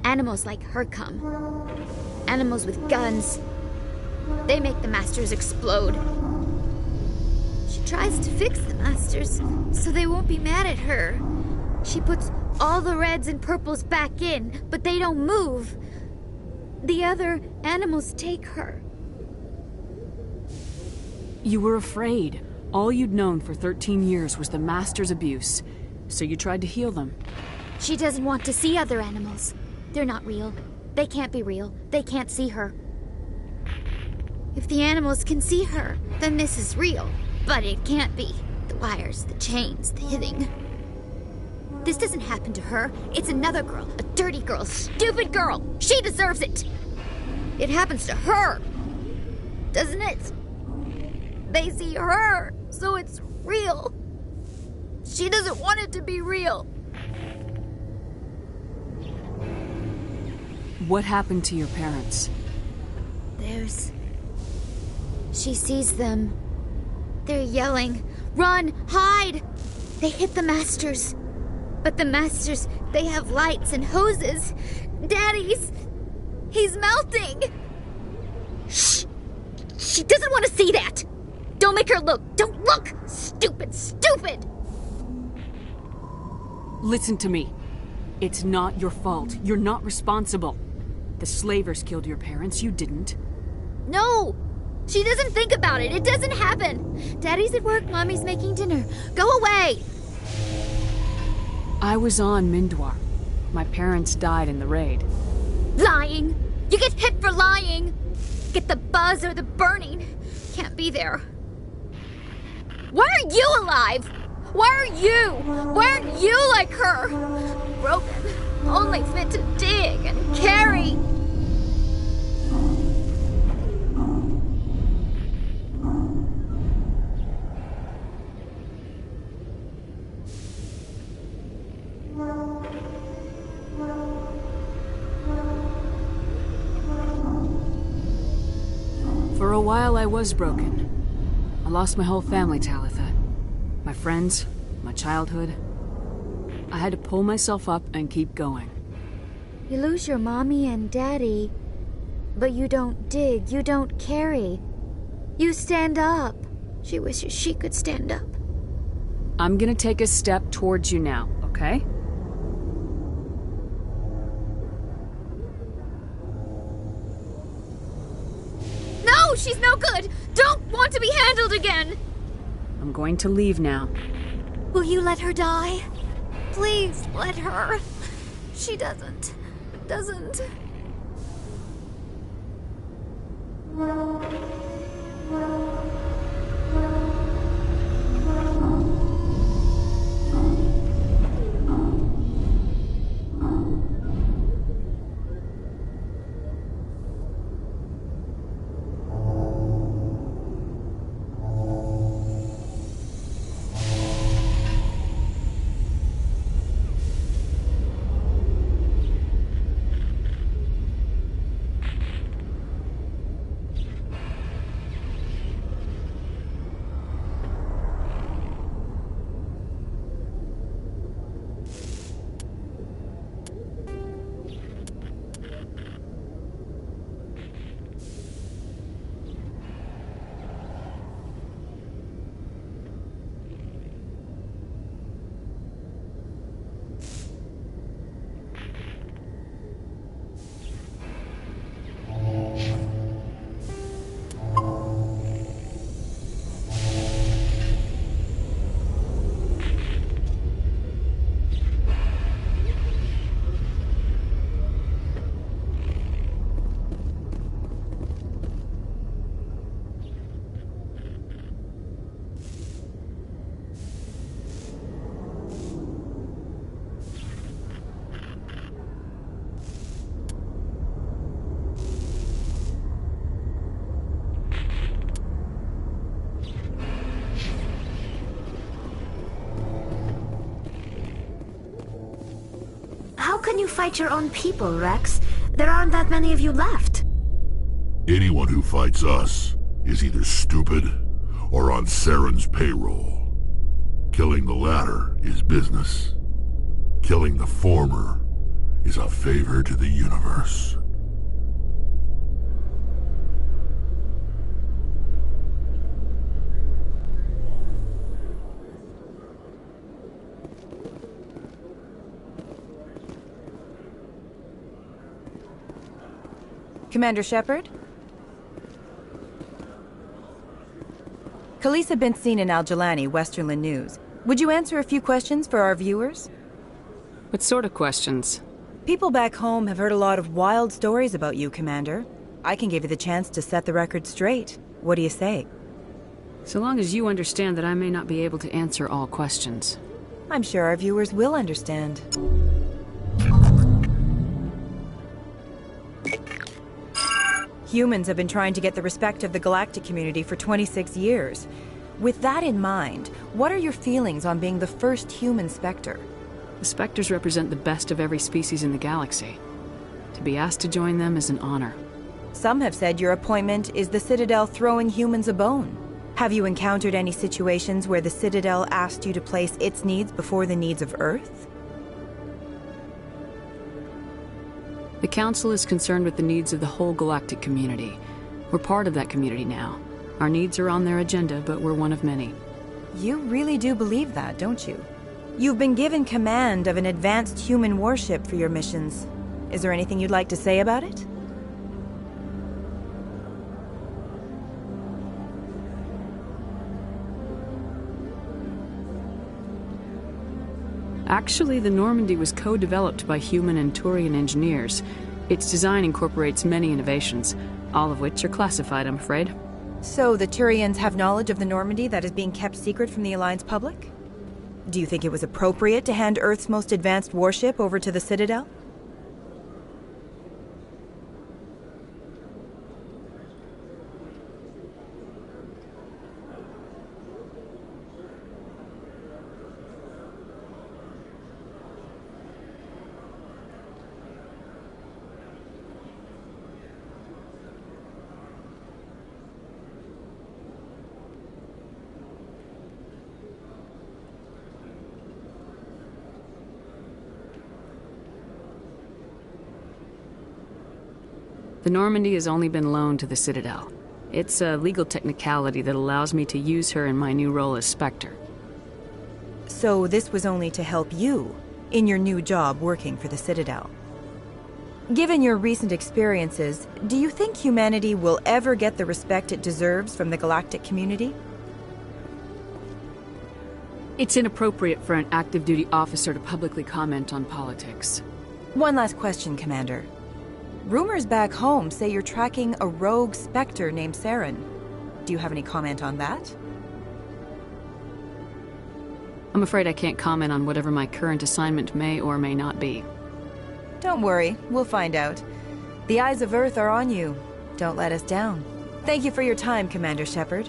Animals like her come. Animals with guns. They make the Masters explode. She tries to fix the Masters so they won't be mad at her. She puts all the reds and purples back in, but they don't move. The other animals take her. You were afraid. All you'd known for 13 years was the Master's abuse, so you tried to heal them. She doesn't want to see other animals. They're not real. They can't be real. They can't see her. If the animals can see her, then this is real. But it can't be. The wires, the chains, the hitting. This doesn't happen to her. It's another girl. A dirty girl. Stupid girl. She deserves it. It happens to her. Doesn't it? They see her, so it's real. She doesn't want it to be real. What happened to your parents? She sees them. They're yelling, "Run! Hide!" They hit the Masters. But the Masters, they have lights and hoses. Daddy's... he's melting! Shh! She doesn't want to see that! Don't make her look! Don't look! Stupid, stupid! Listen to me. It's not your fault. You're not responsible. The slavers killed your parents. You didn't. No! She doesn't think about it. It doesn't happen. Daddy's at work. Mommy's making dinner. Go away! I was on Mindoir. My parents died in the raid. Lying! You get hit for lying! Get the buzz or the burning. Can't be there. Why are you alive? Why are you? Why aren't you like her? Broken. Only fit to dig and carry. For a while, I was broken. I lost my whole family, Talitha. My friends, my childhood. I had to pull myself up and keep going. You lose your mommy and daddy, but you don't dig, you don't carry. You stand up. She wishes she could stand up. I'm gonna take a step towards you now, okay? No, she's no good! Don't want to be handled again! I'm going to leave now. Will you let her die? Please, let her. She doesn't. How can you fight your own people, Rex? There aren't that many of you left. Anyone who fights us is either stupid or on Saren's payroll. Killing the latter is business. Killing the former is a favor to the universe. Commander Shepard? Khalees been seen in Al-Jalani, Westerland News. Would you answer a few questions for our viewers? What sort of questions? People back home have heard a lot of wild stories about you, Commander. I can give you the chance to set the record straight. What do you say? So long as you understand that I may not be able to answer all questions. I'm sure our viewers will understand. Humans have been trying to get the respect of the galactic community for 26 years. With that in mind, what are your feelings on being the first human Spectre? The Spectres represent the best of every species in the galaxy. To be asked to join them is an honor. Some have said your appointment is the Citadel throwing humans a bone. Have you encountered any situations where the Citadel asked you to place its needs before the needs of Earth? The Council is concerned with the needs of the whole galactic community. We're part of that community now. Our needs are on their agenda, but we're one of many. You really do believe that, don't you? You've been given command of an advanced human warship for your missions. Is there anything you'd like to say about it? Actually, the Normandy was co-developed by human and Turian engineers. Its design incorporates many innovations, all of which are classified, I'm afraid. So the Turians have knowledge of the Normandy that is being kept secret from the Alliance public? Do you think it was appropriate to hand Earth's most advanced warship over to the Citadel? The Normandy has only been loaned to the Citadel. It's a legal technicality that allows me to use her in my new role as Spectre. So this was only to help you in your new job working for the Citadel? Given your recent experiences, do you think humanity will ever get the respect it deserves from the galactic community? It's inappropriate for an active duty officer to publicly comment on politics. One last question, Commander. Rumors back home say you're tracking a rogue Spectre named Saren. Do you have any comment on that? I'm afraid I can't comment on whatever my current assignment may or may not be. Don't worry, we'll find out. The eyes of Earth are on you. Don't let us down. Thank you for your time, Commander Shepard.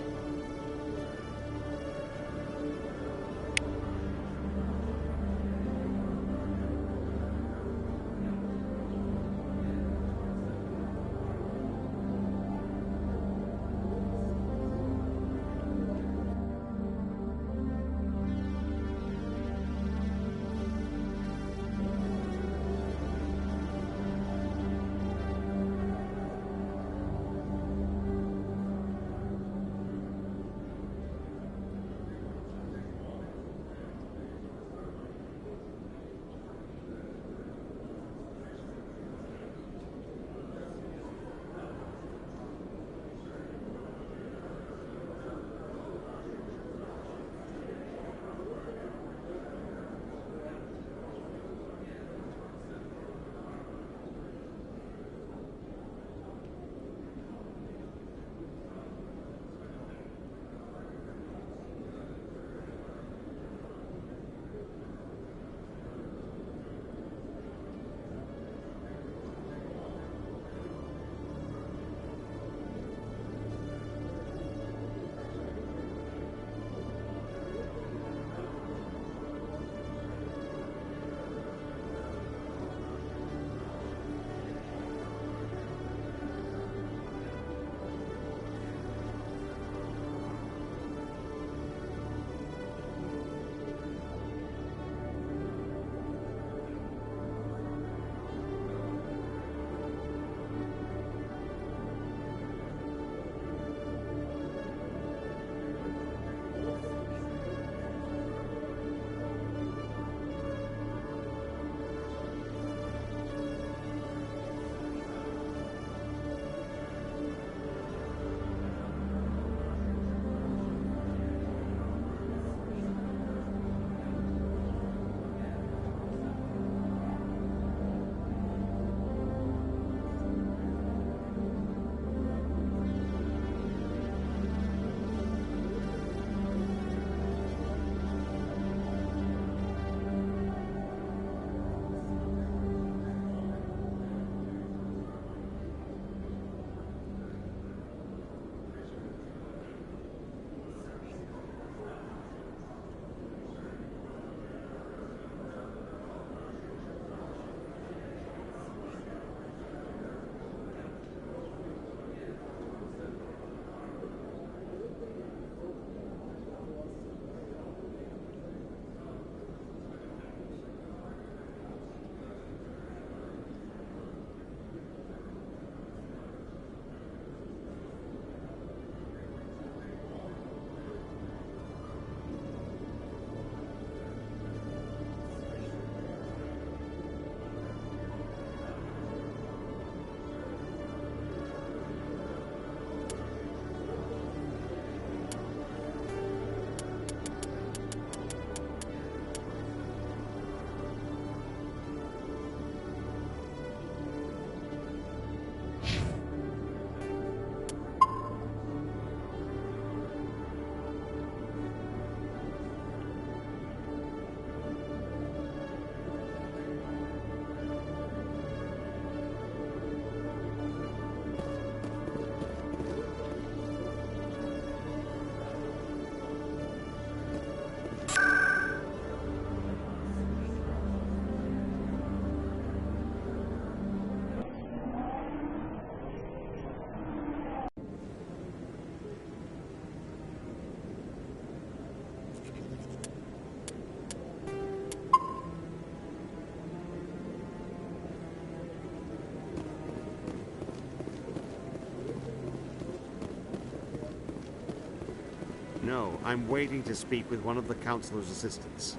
No, I'm waiting to speak with one of the Councilor's assistants.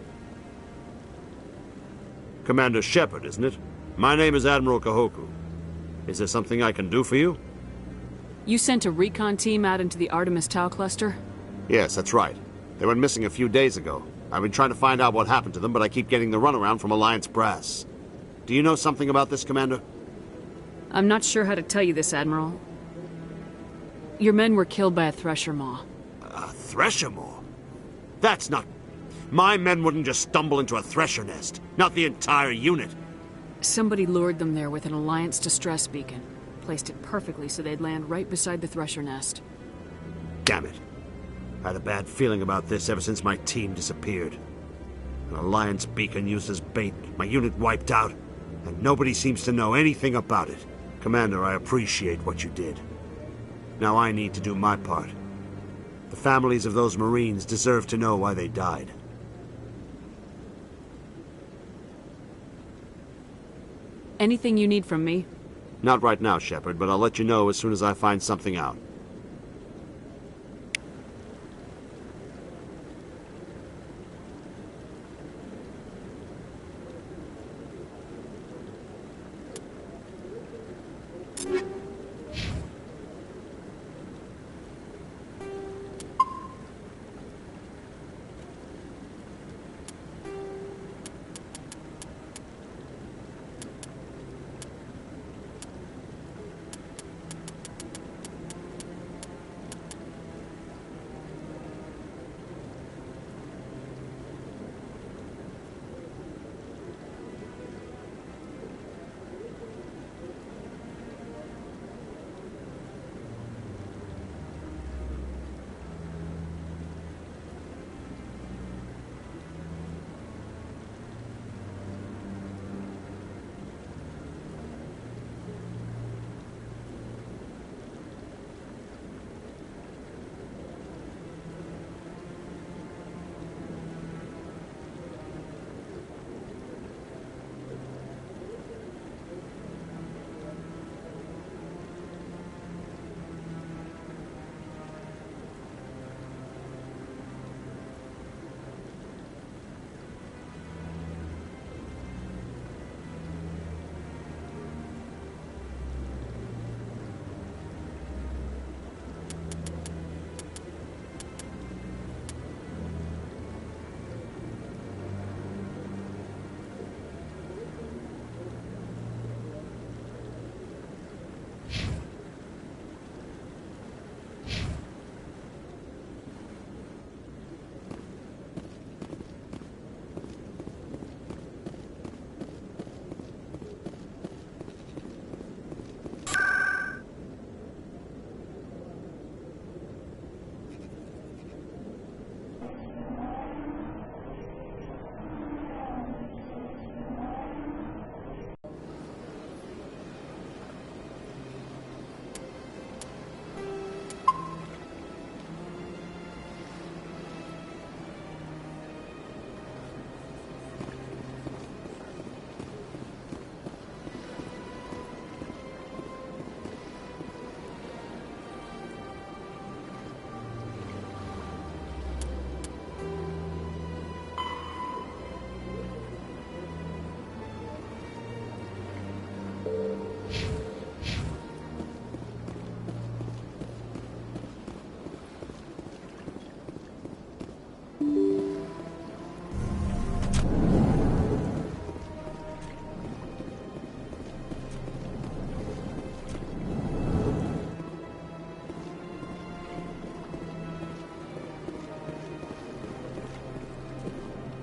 Commander Shepard, isn't it? My name is Admiral Kahoku. Is there something I can do for you? You sent a recon team out into the Artemis Tau cluster? Yes, that's right. They went missing a few days ago. I've been trying to find out what happened to them, but I keep getting the runaround from Alliance brass. Do you know something about this, Commander? I'm not sure how to tell you this, Admiral. Your men were killed by a Thresher Maw. A Thresher Maw? That's not... My men wouldn't just stumble into a Thresher nest. Not the entire unit. Somebody lured them there with an Alliance distress beacon. Placed it perfectly so they'd land right beside the Thresher nest. Damn it. I had a bad feeling about this ever since my team disappeared. An Alliance beacon used as bait, my unit wiped out, and nobody seems to know anything about it. Commander, I appreciate what you did. Now I need to do my part. The families of those Marines deserve to know why they died. Anything you need from me? Not right now, Shepard, but I'll let you know as soon as I find something out.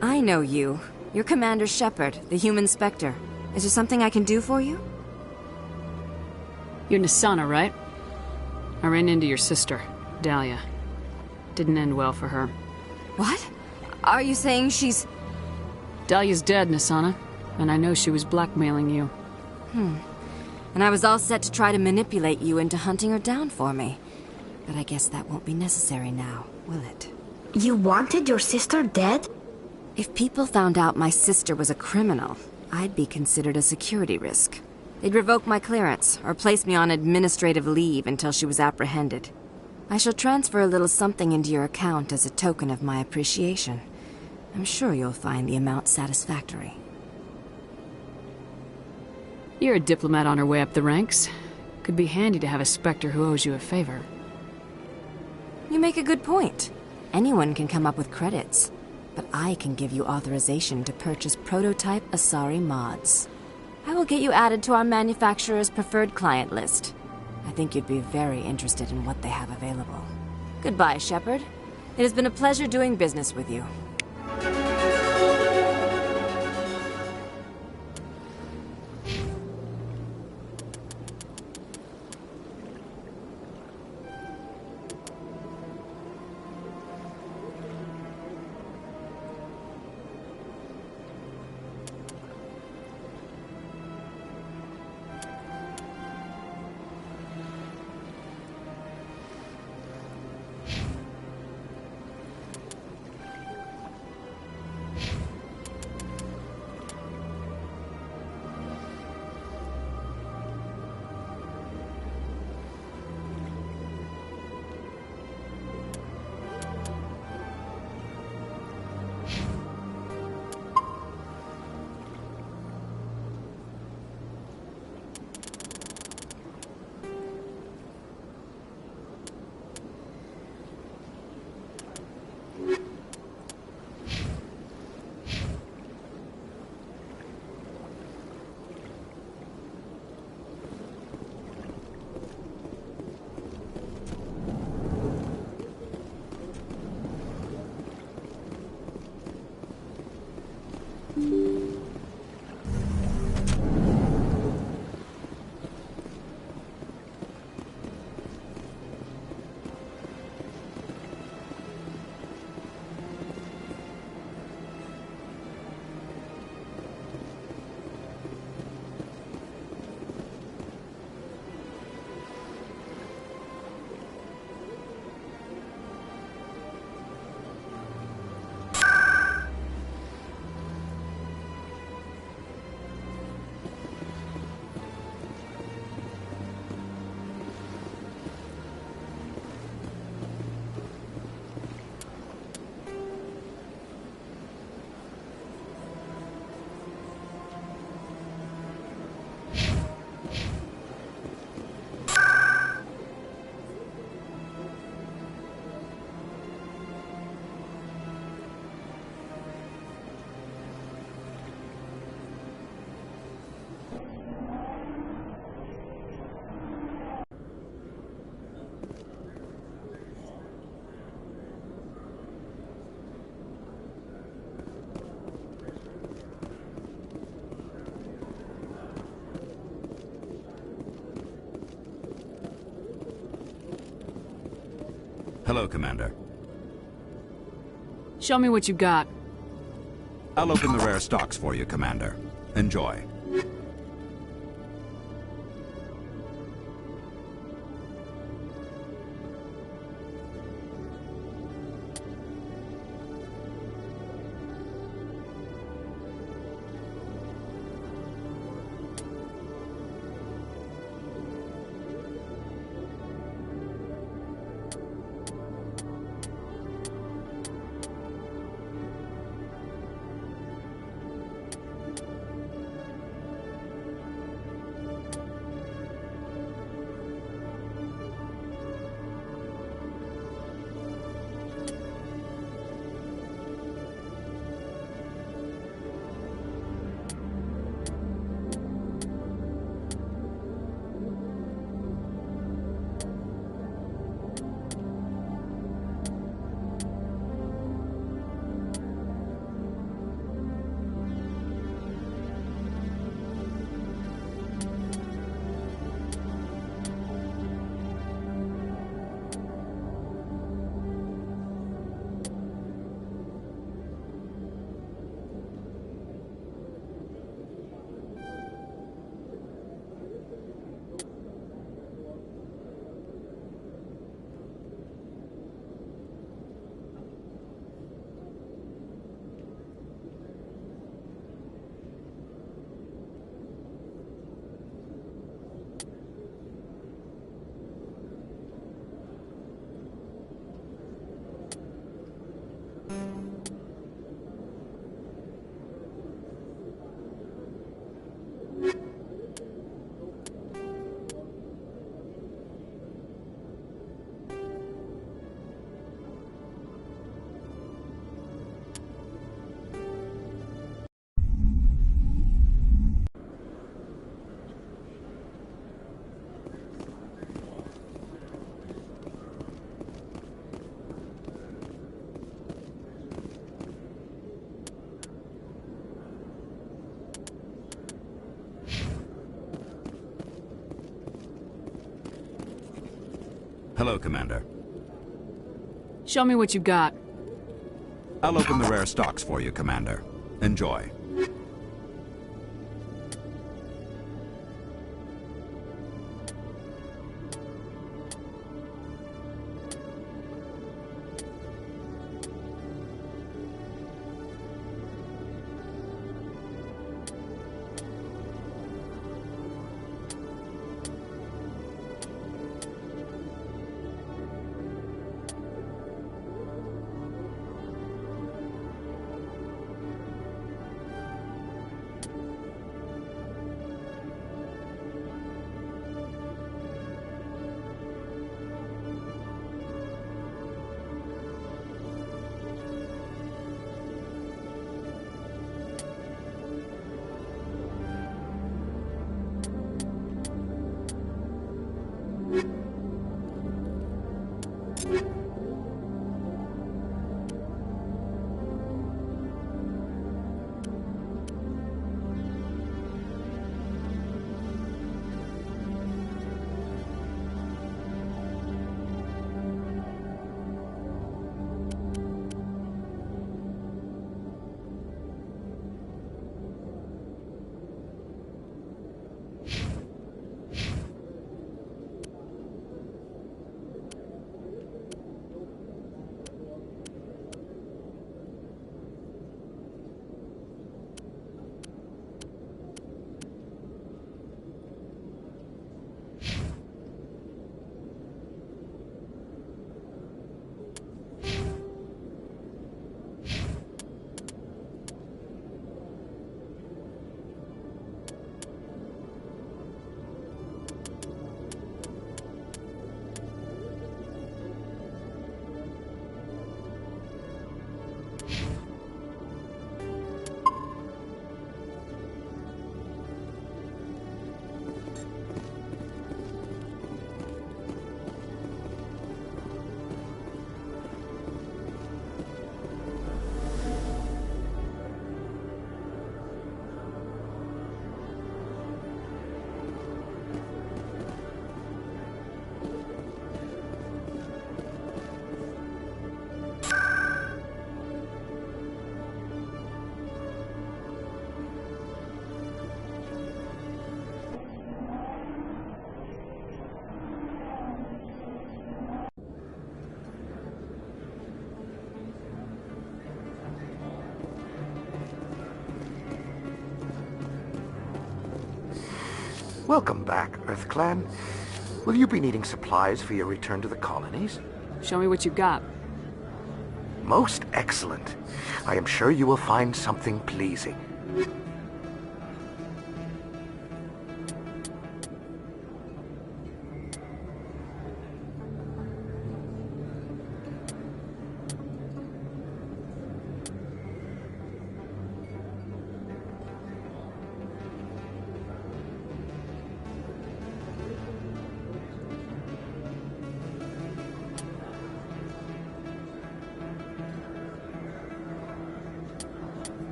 I know you. You're Commander Shepard, the human Spectre. Is there something I can do for you? You're Nasana, right? I ran into your sister, Dahlia. Didn't end well for her. What? Are you saying she's... Dahlia's dead, Nasana. And I know she was blackmailing you. And I was all set to try to manipulate you into hunting her down for me. But I guess that won't be necessary now, will it? You wanted your sister dead? If people found out my sister was a criminal, I'd be considered a security risk. They'd revoke my clearance, or place me on administrative leave until she was apprehended. I shall transfer a little something into your account as a token of my appreciation. I'm sure you'll find the amount satisfactory. You're a diplomat on her way up the ranks. Could be handy to have a Spectre who owes you a favor. You make a good point. Anyone can come up with credits, but I can give you authorization to purchase prototype Asari mods. I will get you added to our manufacturer's preferred client list. I think you'd be very interested in what they have available. Goodbye, Shepard. It has been a pleasure doing business with you. Hello, Commander. Show me what you got. I'll open the rare stocks for you, Commander. Enjoy. Hello, Commander. Show me what you got. I'll open the rare stocks for you, Commander. Enjoy. Welcome back, EarthClan. Will you be needing supplies for your return to the colonies? Show me what you got. Most excellent. I am sure you will find something pleasing.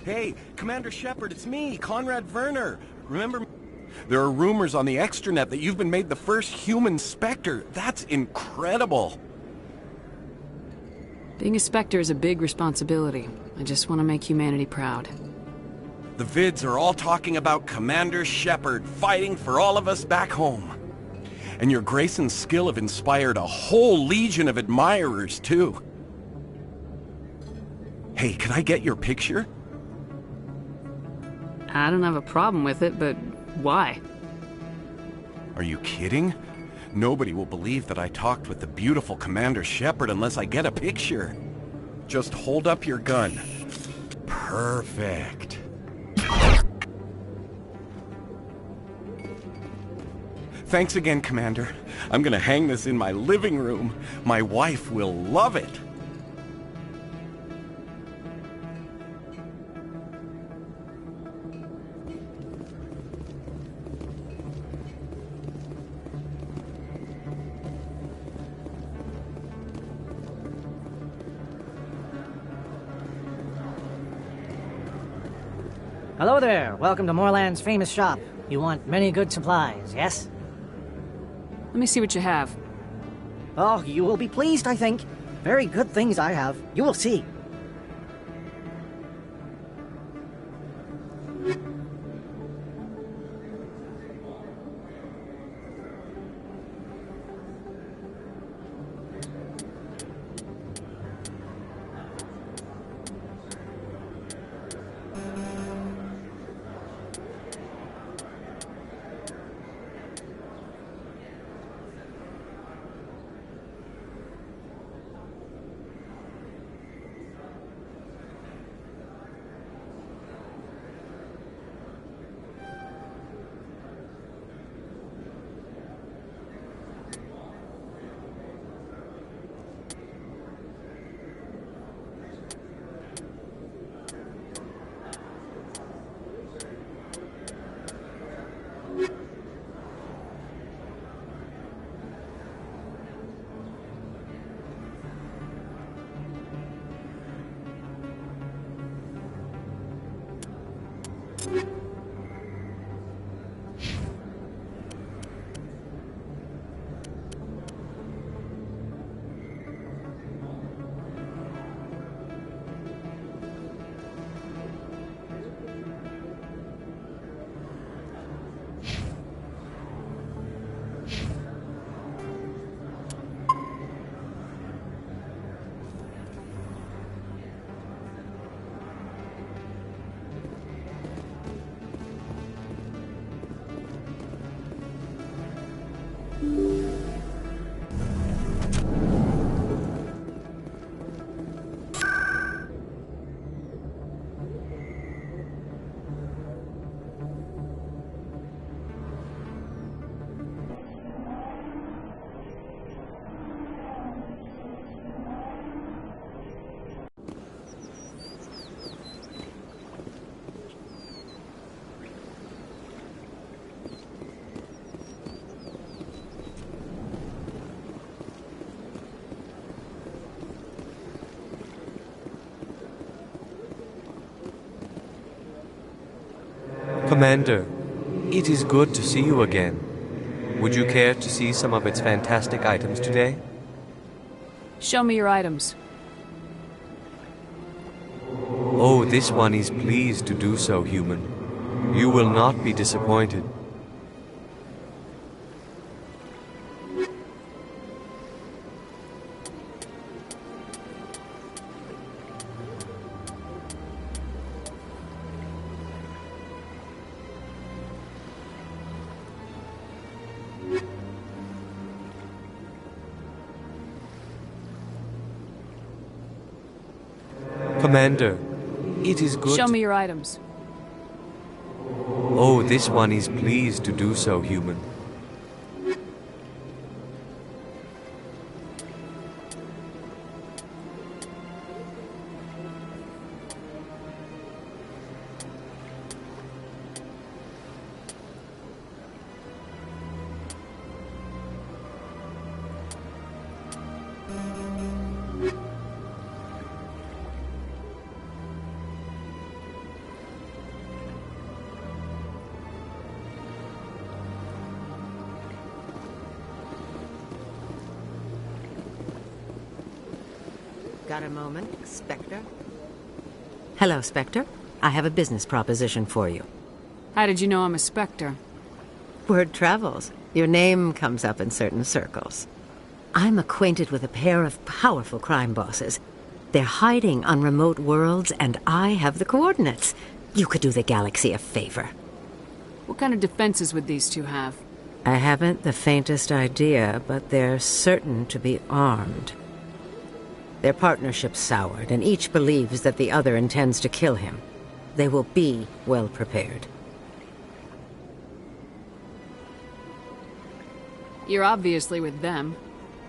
Hey, Commander Shepard, it's me, Conrad Werner. Remember me? There are rumors on the extranet that you've been made the first human Spectre. That's incredible. Being a Spectre is a big responsibility. I just want to make humanity proud. The vids are all talking about Commander Shepard fighting for all of us back home. And your grace and skill have inspired a whole legion of admirers, too. Hey, can I get your picture? I don't have a problem with it, but why? Are you kidding? Nobody will believe that I talked with the beautiful Commander Shepard unless I get a picture. Just hold up your gun. Perfect. Thanks again, Commander. I'm gonna hang this in my living room. My wife will love it. Hello there. Welcome to Moorland's famous shop. You want many good supplies, yes? Let me see what you have. Oh, you will be pleased, I think. Very good things I have. You will see. Commander, it is good to see you again. Would you care to see some of its fantastic items today? Show me your items. Oh, this one is pleased to do so, human. You will not be disappointed. Commander, it is good. Show me your items. Oh, this one is pleased to do so, human. Got a moment, Spectre? Hello, Spectre. I have a business proposition for you. How did you know I'm a Spectre? Word travels. Your name comes up in certain circles. I'm acquainted with a pair of powerful crime bosses. They're hiding on remote worlds, and I have the coordinates. You could do the galaxy a favor. What kind of defenses would these two have? I haven't the faintest idea, but they're certain to be armed. Their partnership's soured, and each believes that the other intends to kill him. They will be well prepared. You're obviously with them.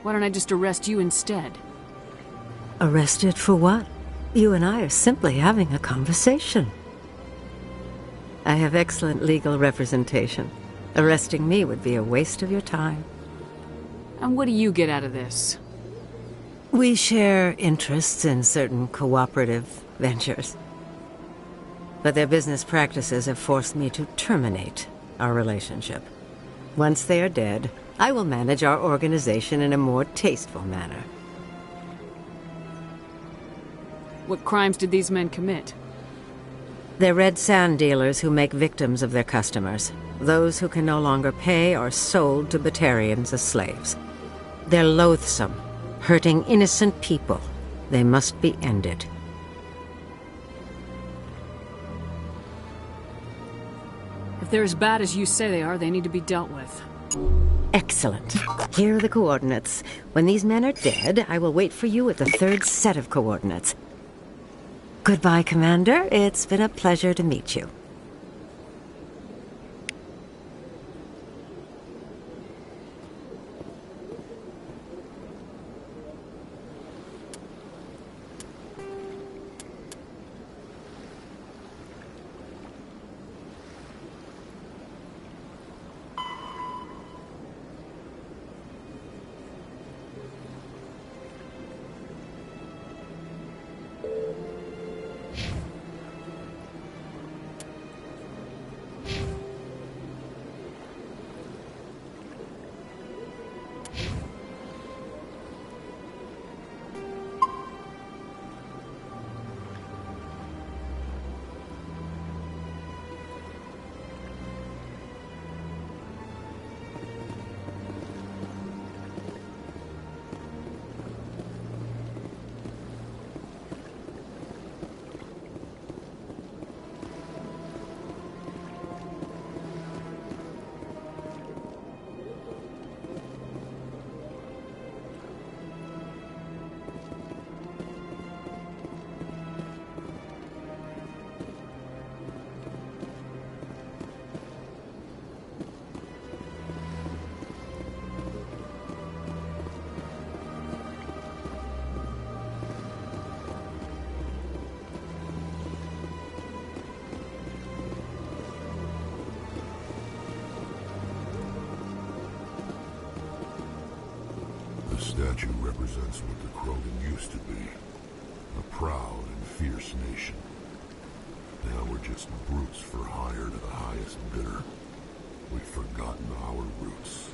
Why don't I just arrest you instead? Arrested for what? You and I are simply having a conversation. I have excellent legal representation. Arresting me would be a waste of your time. And what do you get out of this? We share interests in certain cooperative ventures. But their business practices have forced me to terminate our relationship. Once they are dead, I will manage our organization in a more tasteful manner. What crimes did these men commit? They're red sand dealers who make victims of their customers. Those who can no longer pay are sold to Batarians as slaves. They're loathsome, hurting innocent people. They must be ended. If they're as bad as you say they are, they need to be dealt with. Excellent. Here are the coordinates. When these men are dead, I will wait for you at the third set of coordinates. Goodbye, Commander. It's been a pleasure to meet you. The statue represents what the Krogan used to be. A proud and fierce nation. Now we're just brutes for hire to the highest bidder. We've forgotten our roots.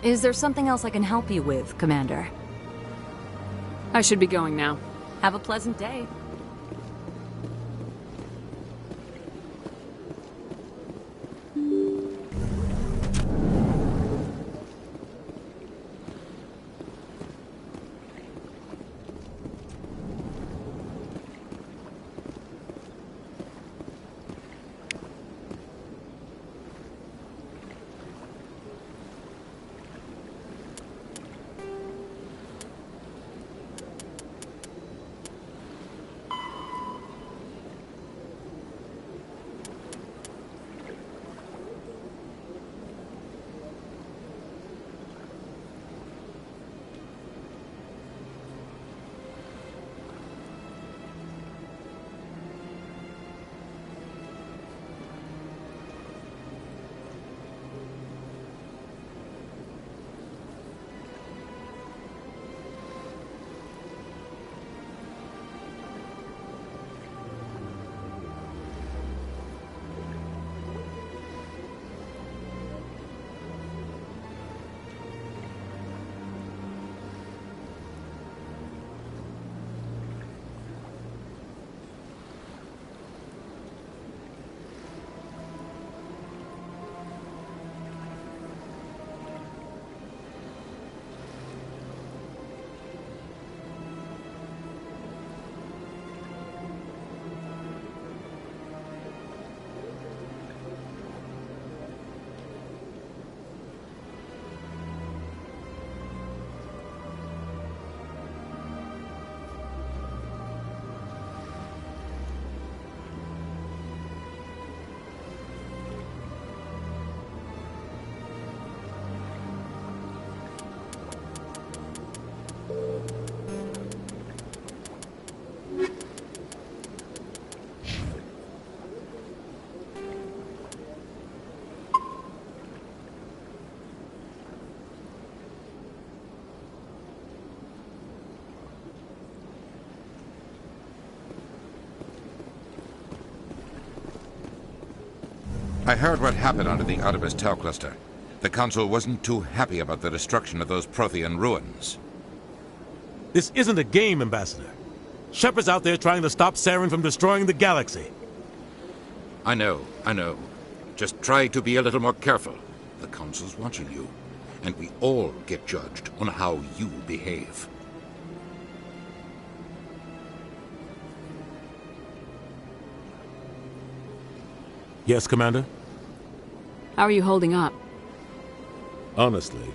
Is there something else I can help you with, Commander? I should be going now. Have a pleasant day. I heard what happened under the Artemis Tau cluster. The Council wasn't too happy about the destruction of those Prothean ruins. This isn't a game, Ambassador. Shepard's out there trying to stop Saren from destroying the galaxy. I know. Just try to be a little more careful. The Council's watching you, and we all get judged on how you behave. Yes, Commander? How are you holding up? Honestly.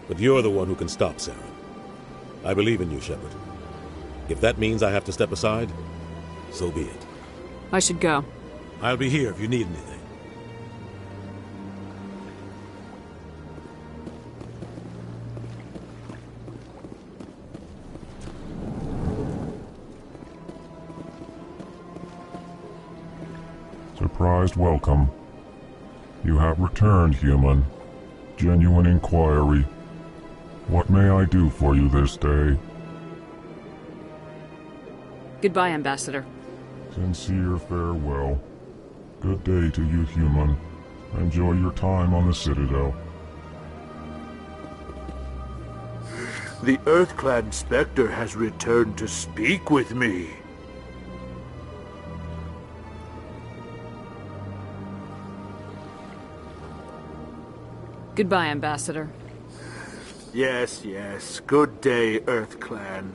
But you're the one who can stop Saren. I believe in you, Shepard. If that means I have to step aside, so be it. I should go. I'll be here if you need anything. Surprised welcome. You have returned, human. Genuine inquiry. What may I do for you this day? Goodbye, Ambassador. Sincere farewell. Good day to you, human. Enjoy your time on the Citadel. The Earth-clad Spectre has returned to speak with me. Goodbye, Ambassador. Yes. Good day, Earth-clan.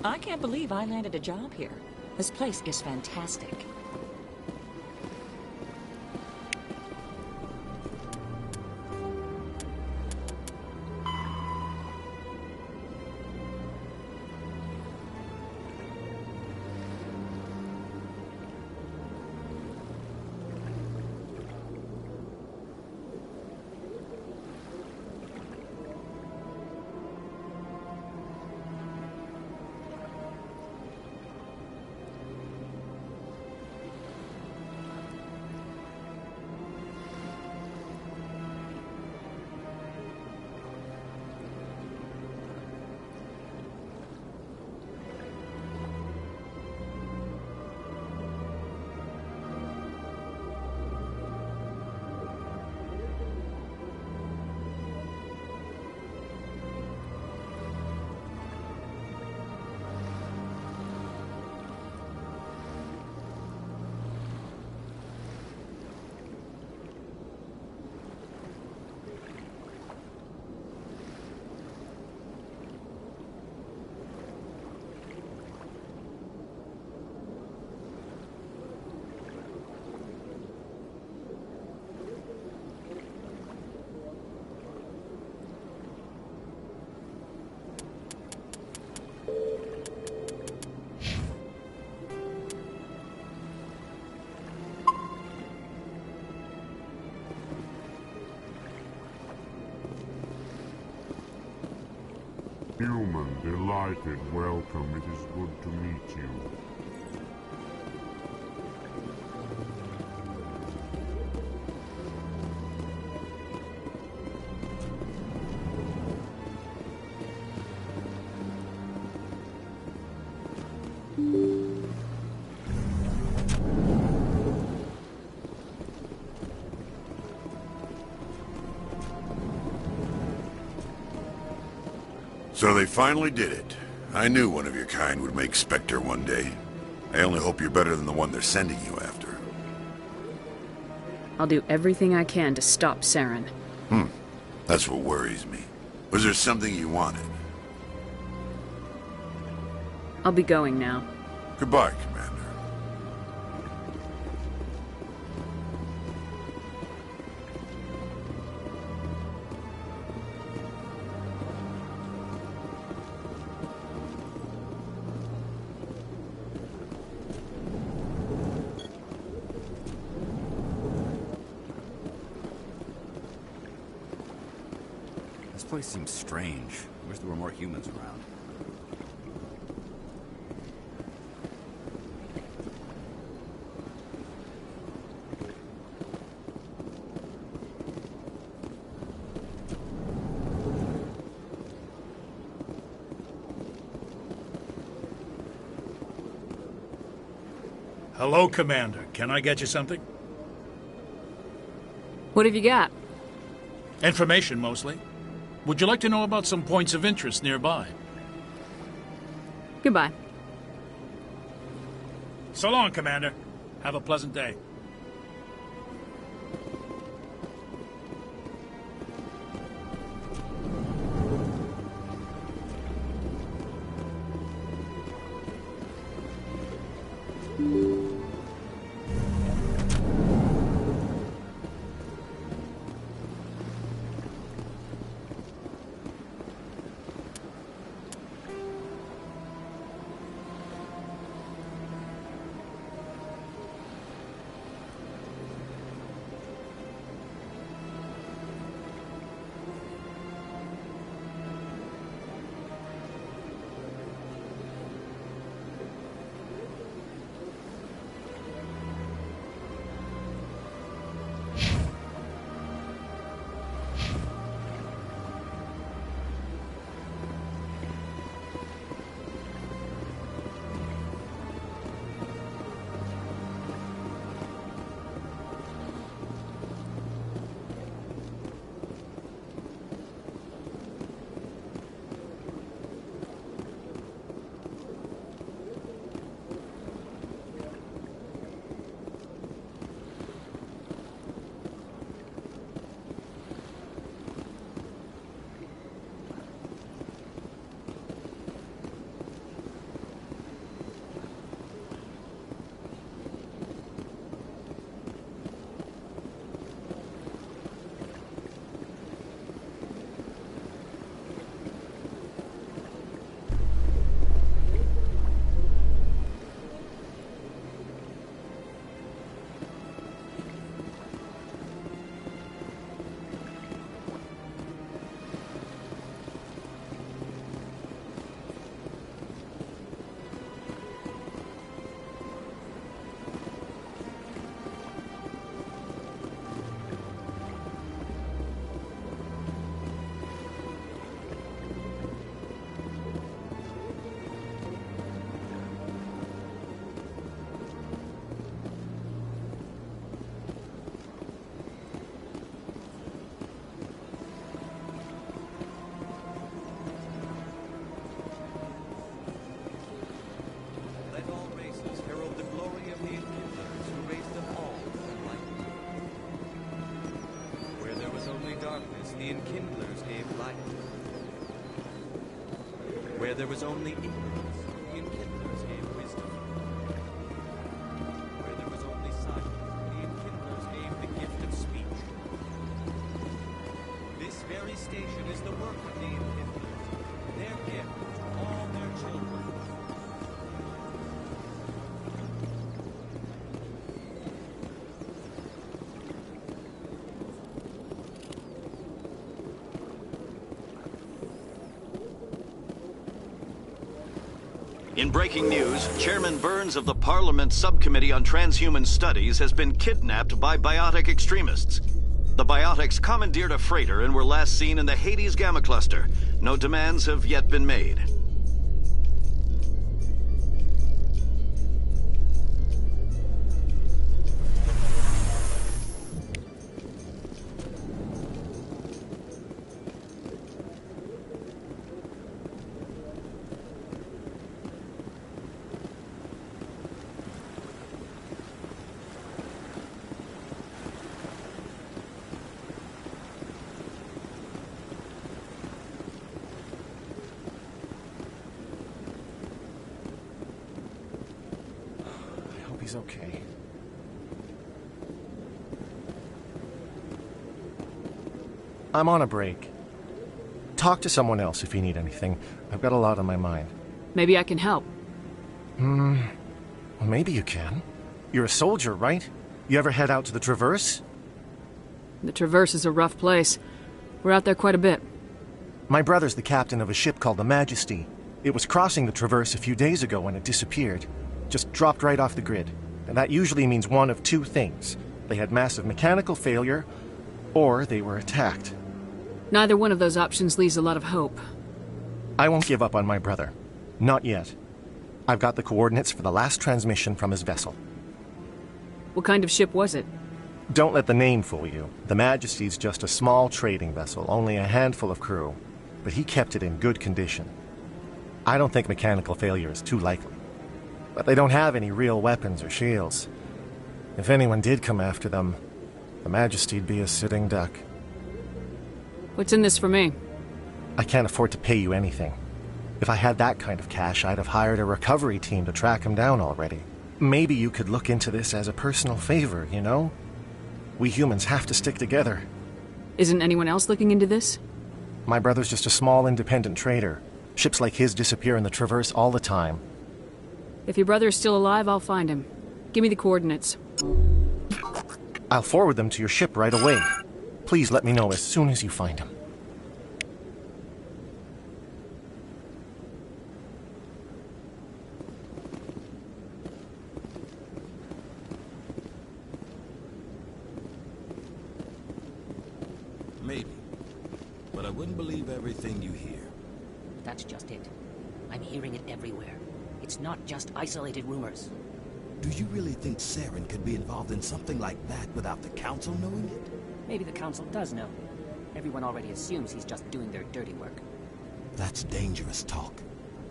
I can't believe I landed a job here. This place is fantastic. Human, delighted, welcome. It is good to meet you. So they finally did it. I knew one of your kind would make Spectre one day. I only hope you're better than the one they're sending you after. I'll do everything I can to stop Saren. That's what worries me. Was there something you wanted? I'll be going now. Goodbye, Commander. This place seems strange. I wish there were more humans around. Hello, Commander. Can I get you something? What have you got? Information, mostly. Would you like to know about some points of interest nearby? Goodbye. So long, Commander. Have a pleasant day. The Enkindlers gave light. Where there was only ignorance, the Enkindlers gave wisdom. Where there was only silence, the Enkindlers gave the gift of speech. This very station is the work of the Enkindlers, their gift to all their children. In breaking news, Chairman Burns of the Parliament Subcommittee on Transhuman Studies has been kidnapped by biotic extremists. The biotics commandeered a freighter and were last seen in the Hades Gamma Cluster. No demands have yet been made. He's okay. I'm on a break. Talk to someone else if you need anything. I've got a lot on my mind. Maybe I can help. Well, maybe you can. You're a soldier, right? You ever head out to the Traverse? The Traverse is a rough place. We're out there quite a bit. My brother's the captain of a ship called the Majesty. It was crossing the Traverse a few days ago when it disappeared. Just dropped right off the grid. And that usually means one of two things. They had massive mechanical failure, or they were attacked. Neither one of those options leaves a lot of hope. I won't give up on my brother. Not yet. I've got the coordinates for the last transmission from his vessel. What kind of ship was it? Don't let the name fool you. The Majesty's just a small trading vessel, only a handful of crew. But he kept it in good condition. I don't think mechanical failure is too likely. But they don't have any real weapons or shields. If anyone did come after them, the Majesty'd be a sitting duck. What's in this for me? I can't afford to pay you anything. If I had that kind of cash, I'd have hired a recovery team to track him down already. Maybe you could look into this as a personal favor, you know? We humans have to stick together. Isn't anyone else looking into this? My brother's just a small independent trader. Ships like his disappear in the Traverse all the time. If your brother is still alive, I'll find him. Give me the coordinates. I'll forward them to your ship right away. Please let me know as soon as you find him. Maybe. But I wouldn't believe everything you hear. That's just it. I'm hearing it everywhere. It's not just isolated rumors. Do you really think Saren could be involved in something like that without the Council knowing it? Maybe the Council does know. Everyone already assumes he's just doing their dirty work. That's dangerous talk.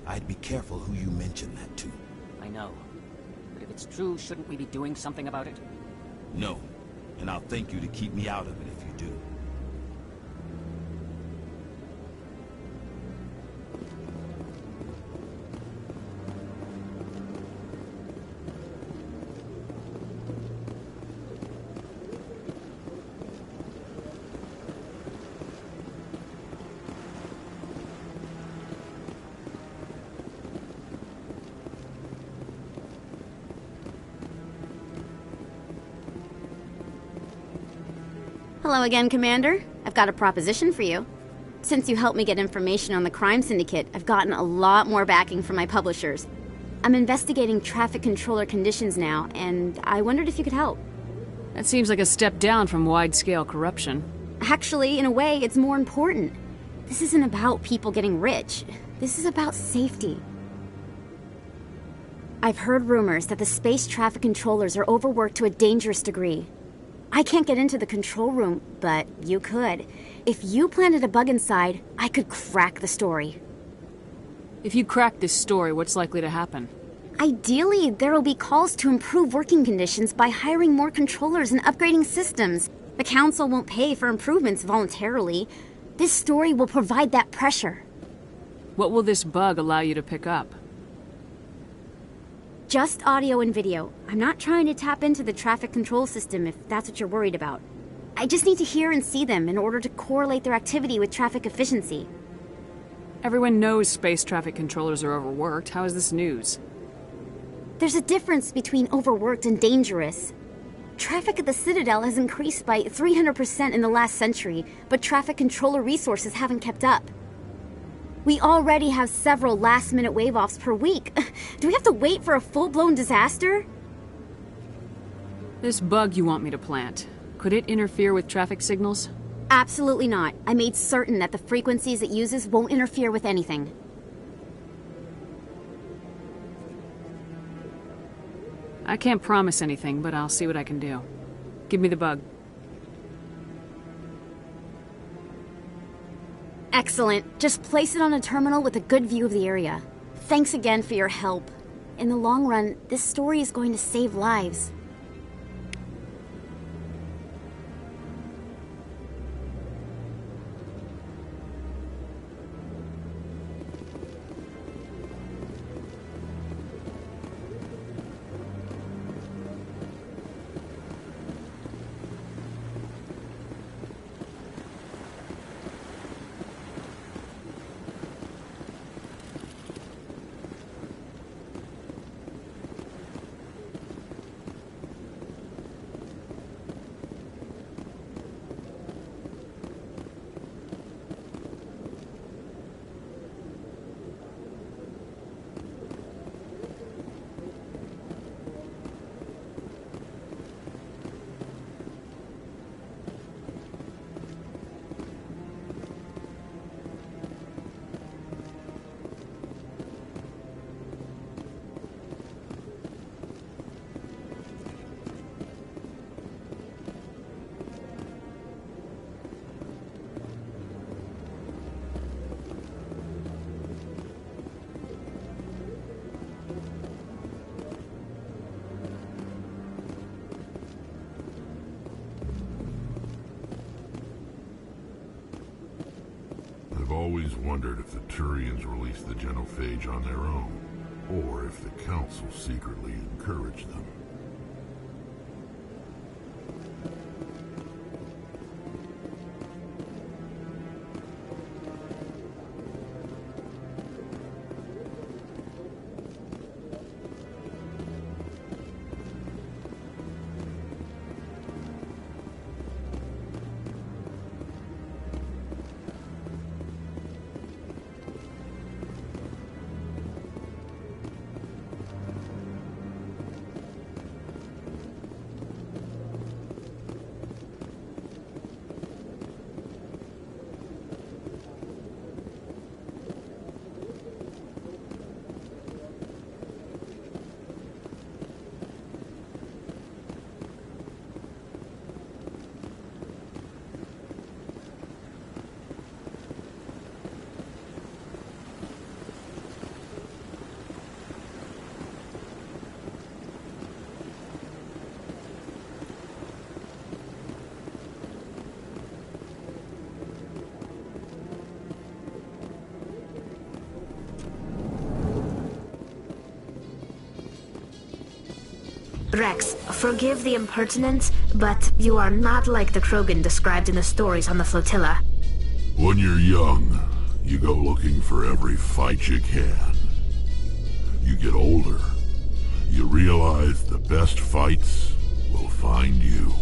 I'd be careful who you mention that to. I know. But if it's true, shouldn't we be doing something about it? No. And I'll thank you to keep me out of it if you do. Hello again, Commander. I've got a proposition for you. Since you helped me get information on the crime syndicate, I've gotten a lot more backing from my publishers. I'm investigating traffic controller conditions now, and I wondered if you could help. That seems like a step down from wide-scale corruption. Actually, in a way, it's more important. This isn't about people getting rich. This is about safety. I've heard rumors that the space traffic controllers are overworked to a dangerous degree. I can't get into the control room, but you could. If you planted a bug inside, I could crack the story. If you crack this story, what's likely to happen? Ideally, there will be calls to improve working conditions by hiring more controllers and upgrading systems. The Council won't pay for improvements voluntarily. This story will provide that pressure. What will this bug allow you to pick up? Just audio and video. I'm not trying to tap into the traffic control system if that's what you're worried about. I just need to hear and see them in order to correlate their activity with traffic efficiency. Everyone knows space traffic controllers are overworked. How is this news? There's a difference between overworked and dangerous. Traffic at the Citadel has increased by 300% in the last century, but traffic controller resources haven't kept up. We already have several last-minute wave-offs per week. Do we have to wait for a full-blown disaster? This bug you want me to plant, could it interfere with traffic signals? Absolutely not. I made certain that the frequencies it uses won't interfere with anything. I can't promise anything, but I'll see what I can do. Give me the bug. Excellent. Just place it on a terminal with a good view of the area. Thanks again for your help. In the long run, this story is going to save lives. I've always wondered if the Turians released the genophage on their own, or if the Council secretly encouraged them. Rex, forgive the impertinence, but you are not like the Krogan described in the stories on the flotilla. When you're young, you go looking for every fight you can. You get older, you realize the best fights will find you.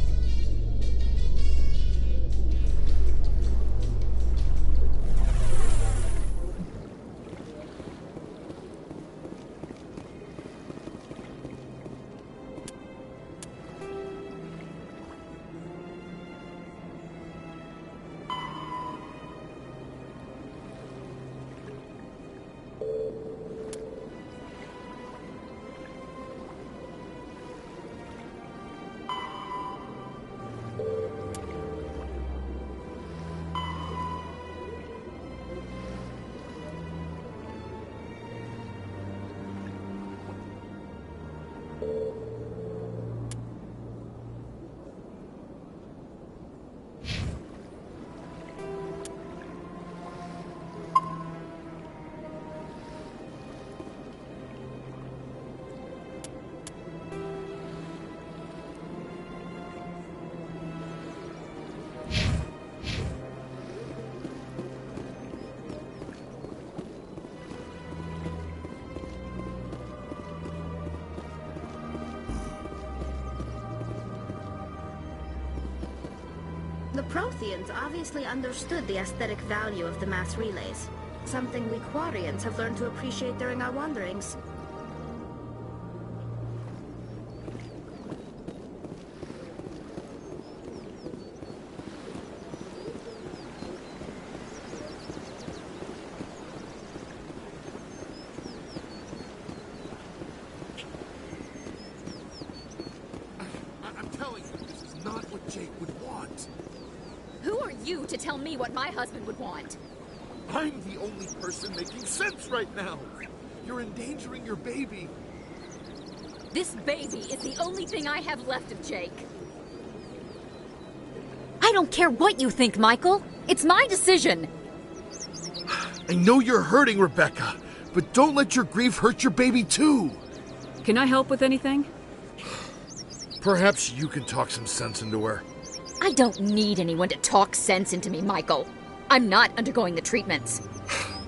The Protheans obviously understood the aesthetic value of the mass relays. Something we Quarians have learned to appreciate during our wanderings. I'm telling you, this is not what Jake would want. Who are you to tell me what my husband would want? I'm the only person making sense right now. You're endangering your baby. This baby is the only thing I have left of Jake. I don't care what you think, Michael. It's my decision. I know you're hurting, Rebecca, but don't let your grief hurt your baby too. Can I help with anything? Perhaps you can talk some sense into her. I don't need anyone to talk sense into me, Michael. I'm not undergoing the treatments.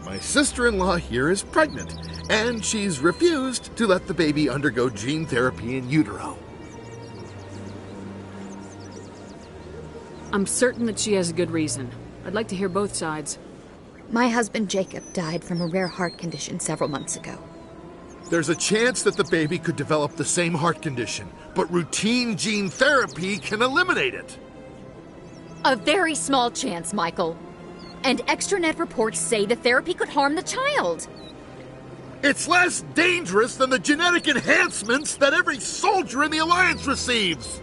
My sister-in-law here is pregnant, and she's refused to let the baby undergo gene therapy in utero. I'm certain that she has a good reason. I'd like to hear both sides. My husband Jacob died from a rare heart condition several months ago. There's a chance that the baby could develop the same heart condition, but routine gene therapy can eliminate it. A very small chance, Michael. And extranet reports say the therapy could harm the child. It's less dangerous than the genetic enhancements that every soldier in the Alliance receives.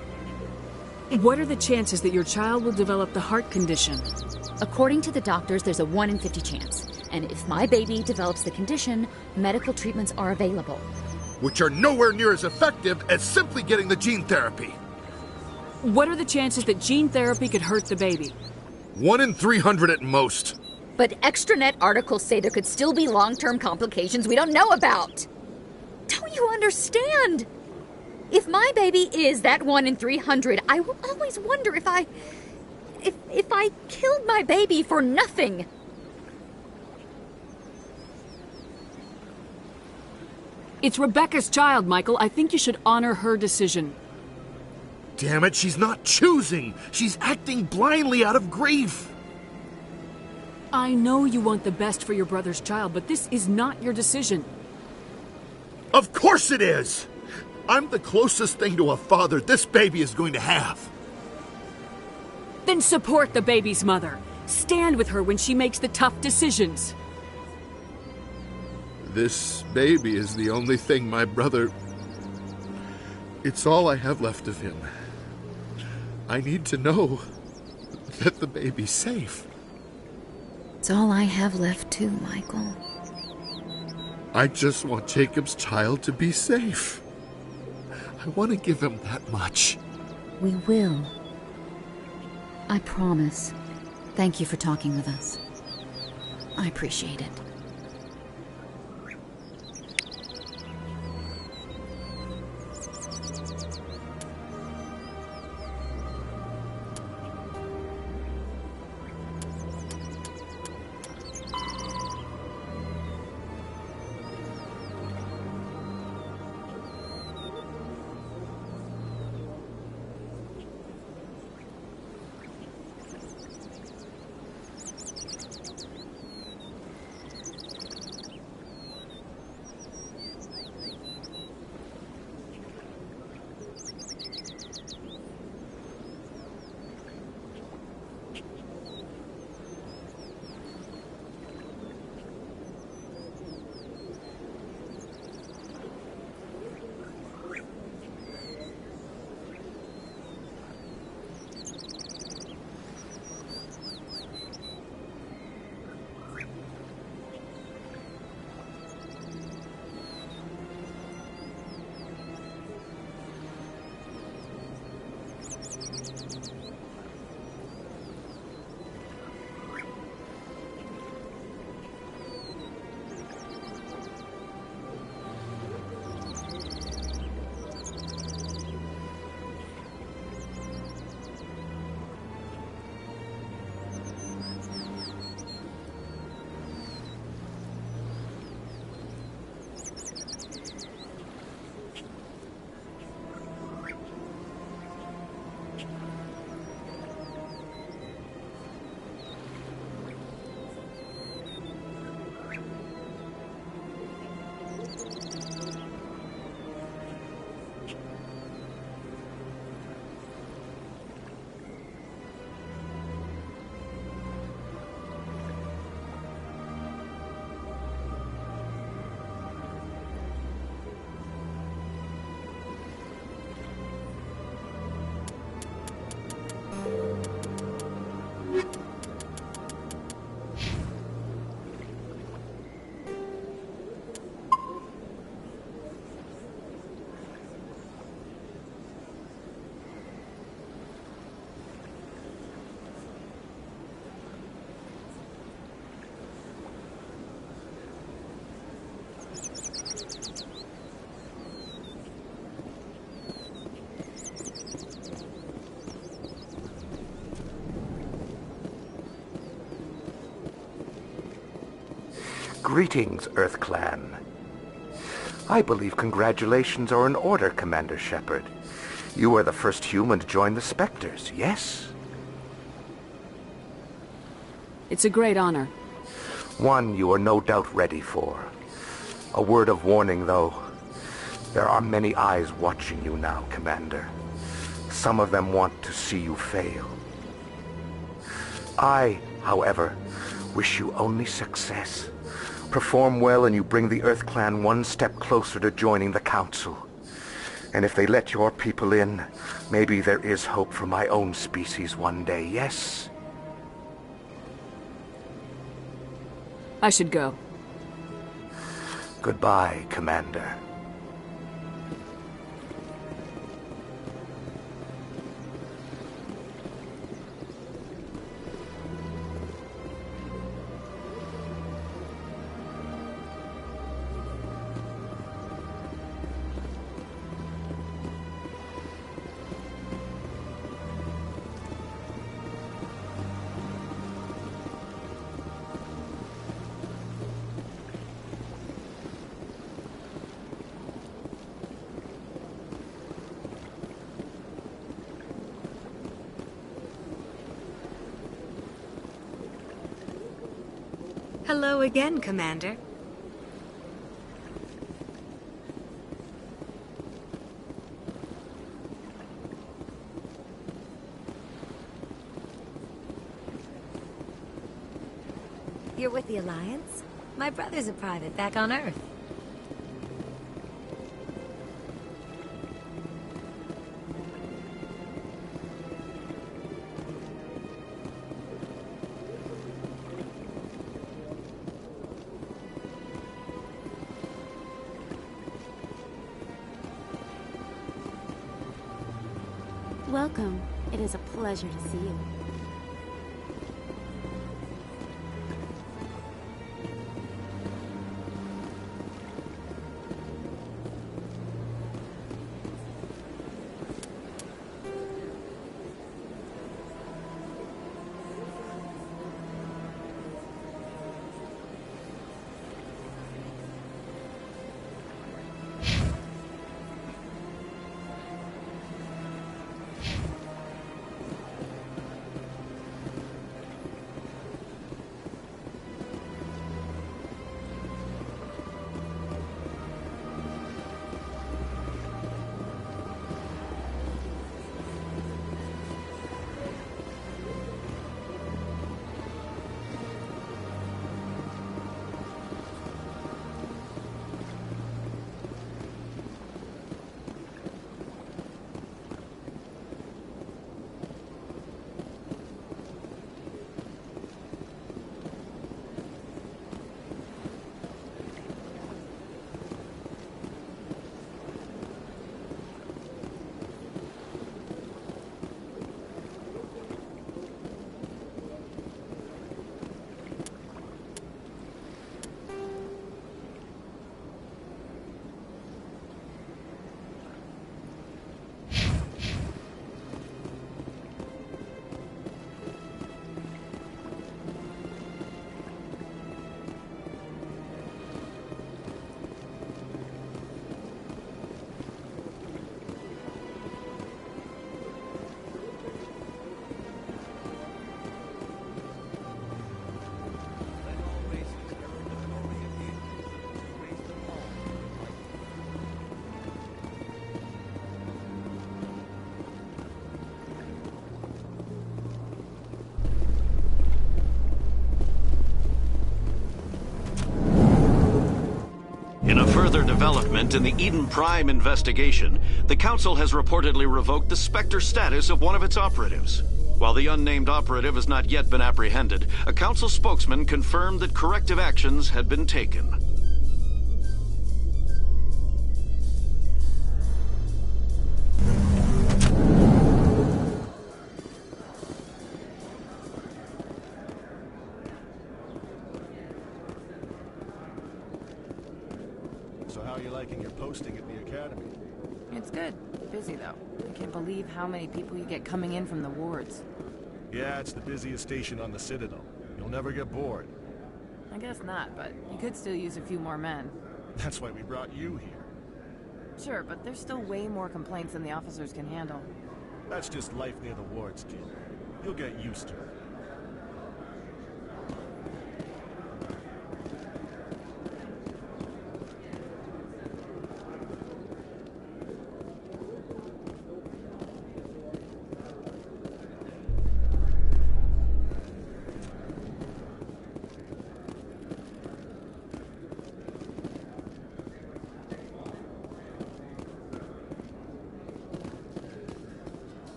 What are the chances that your child will develop the heart condition? According to the doctors, there's a 1 in 50 chance. And if my baby develops the condition, medical treatments are available. Which are nowhere near as effective as simply getting the gene therapy. What are the chances that gene therapy could hurt the baby? 1 in 300 at most. But extranet articles say there could still be long-term complications we don't know about. Don't you understand? If my baby is that 1 in 300, I will always wonder if I killed my baby for nothing. It's Rebecca's child, Michael. I think you should honor her decision. Damn it, she's not choosing. She's acting blindly out of grief. I know you want the best for your brother's child, but this is not your decision. Of course it is! I'm the closest thing to a father this baby is going to have. Then support the baby's mother. Stand with her when she makes the tough decisions. This baby is the only thing my brother... It's all I have left of him. I need to know that the baby's safe. It's all I have left too, Michael. I just want Jacob's child to be safe. I want to give him that much. We will. I promise. Thank you for talking with us. I appreciate it. Greetings, Earth Clan. I believe congratulations are in order, Commander Shepard. You are the first human to join the Spectres, yes? It's a great honor. One you are no doubt ready for. A word of warning, though. There are many eyes watching you now, Commander. Some of them want to see you fail. I, however, wish you only success. Perform well and you bring the Earth Clan one step closer to joining the Council. And if they let your people in, maybe there is hope for my own species one day, yes? I should go. Goodbye, Commander. Hello again, Commander. You're with the Alliance? My brother's a private back on Earth. Welcome. It is a pleasure to see you. In a further development in the Eden Prime investigation, the Council has reportedly revoked the Spectre status of one of its operatives. While the unnamed operative has not yet been apprehended, a Council spokesman confirmed that corrective actions had been taken. So how are you liking your posting at the Academy? It's good. Busy, though. I can't believe how many people you get coming in from the wards. Yeah, it's the busiest station on the Citadel. You'll never get bored. I guess not, but you could still use a few more men. That's why we brought you here. Sure, but there's still way more complaints than the officers can handle. That's just life near the wards, kid. You'll get used to it.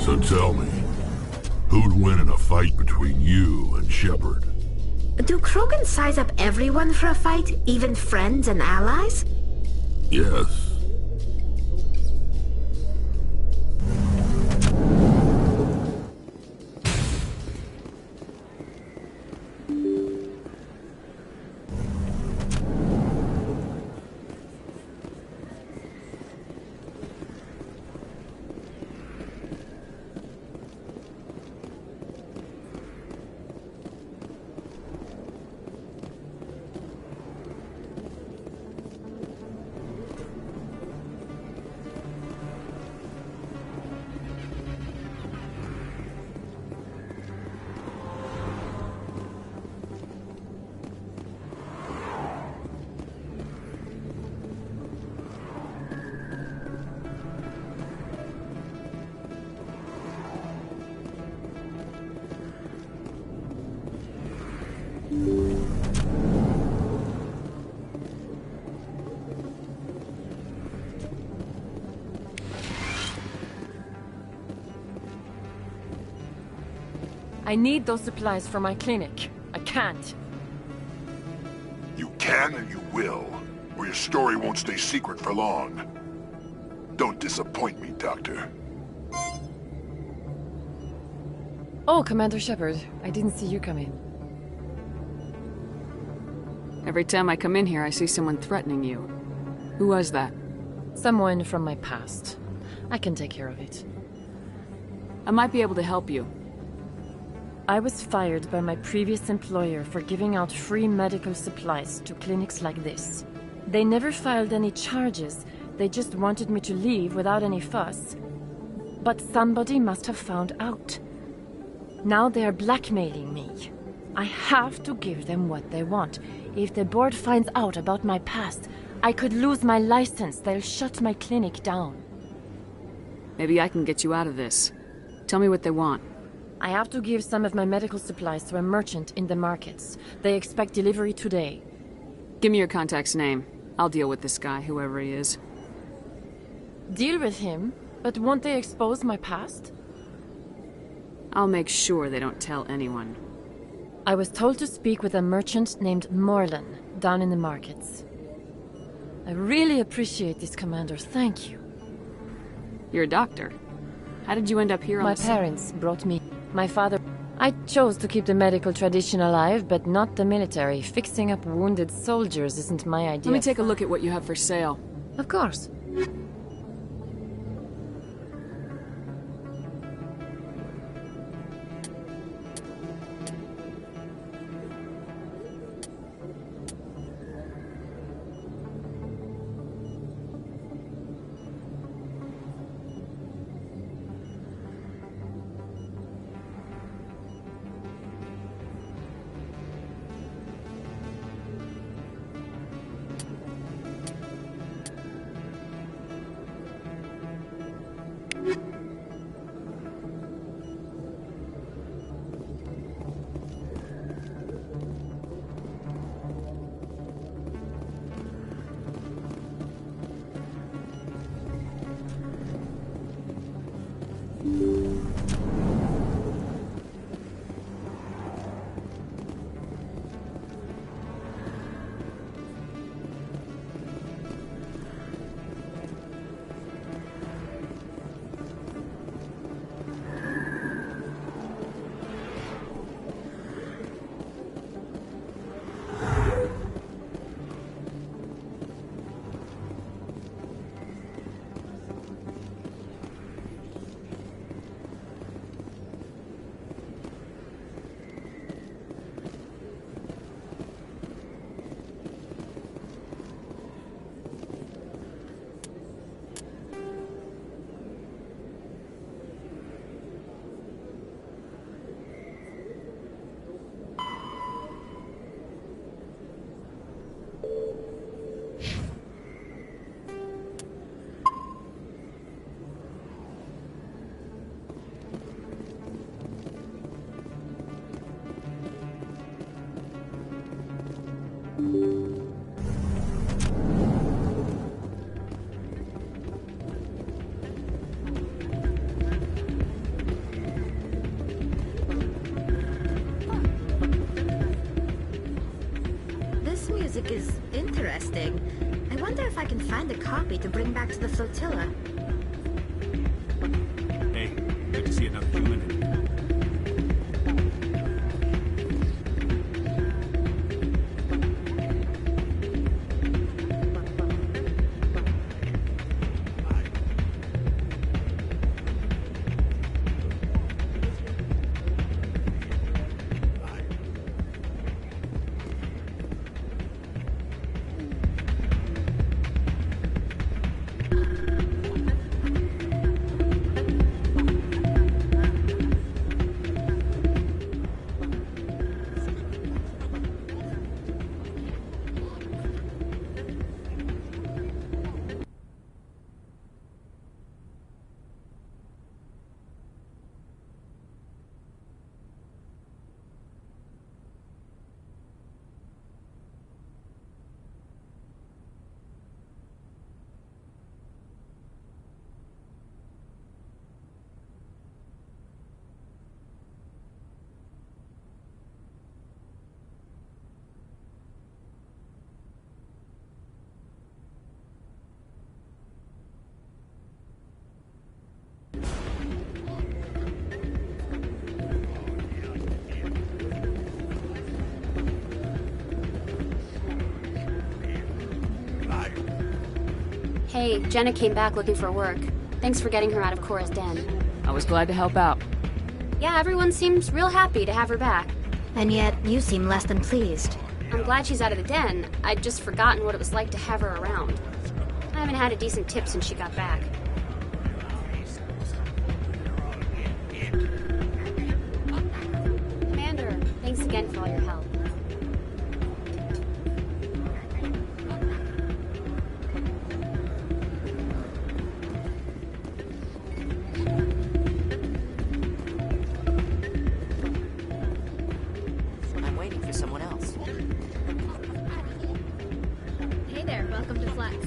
So tell me, who'd win in a fight between you and Shepard? Do Krogan size up everyone for a fight, even friends and allies? Yes. I need those supplies for my clinic. I can't. You can and you will, or your story won't stay secret for long. Don't disappoint me, Doctor. Oh, Commander Shepard, I didn't see you come in. Every time I come in here, I see someone threatening you. Who was that? Someone from my past. I can take care of it. I might be able to help you. I was fired by my previous employer for giving out free medical supplies to clinics like this. They never filed any charges, they just wanted me to leave without any fuss. But somebody must have found out. Now they are blackmailing me. I have to give them what they want. If the board finds out about my past, I could lose my license. They'll shut my clinic down. Maybe I can get you out of this. Tell me what they want. I have to give some of my medical supplies to a merchant in the markets. They expect delivery today. Give me your contact's name. I'll deal with this guy, whoever he is. Deal with him? But won't they expose my past? I'll make sure they don't tell anyone. I was told to speak with a merchant named Morlan, down in the markets. I really appreciate this, Commander. Thank you. You're a doctor. How did you end up here on My the parents brought me. My father... I chose to keep the medical tradition alive, but not the military. Fixing up wounded soldiers isn't my idea. Let me take a look at what you have for sale. Of course. interesting. I wonder if I can find a copy to bring back to the flotilla. Hey, good to see another human. Hey, Jenna came back looking for work. Thanks for getting her out of Cora's den. I was glad to help out. Yeah, everyone seems real happy to have her back. And yet, you seem less than pleased. I'm glad she's out of the den. I'd just forgotten what it was like to have her around. I haven't had a decent tip since she got back. Commander, thanks again for all your help. I'm waiting for someone else. Hey there, welcome to Flex.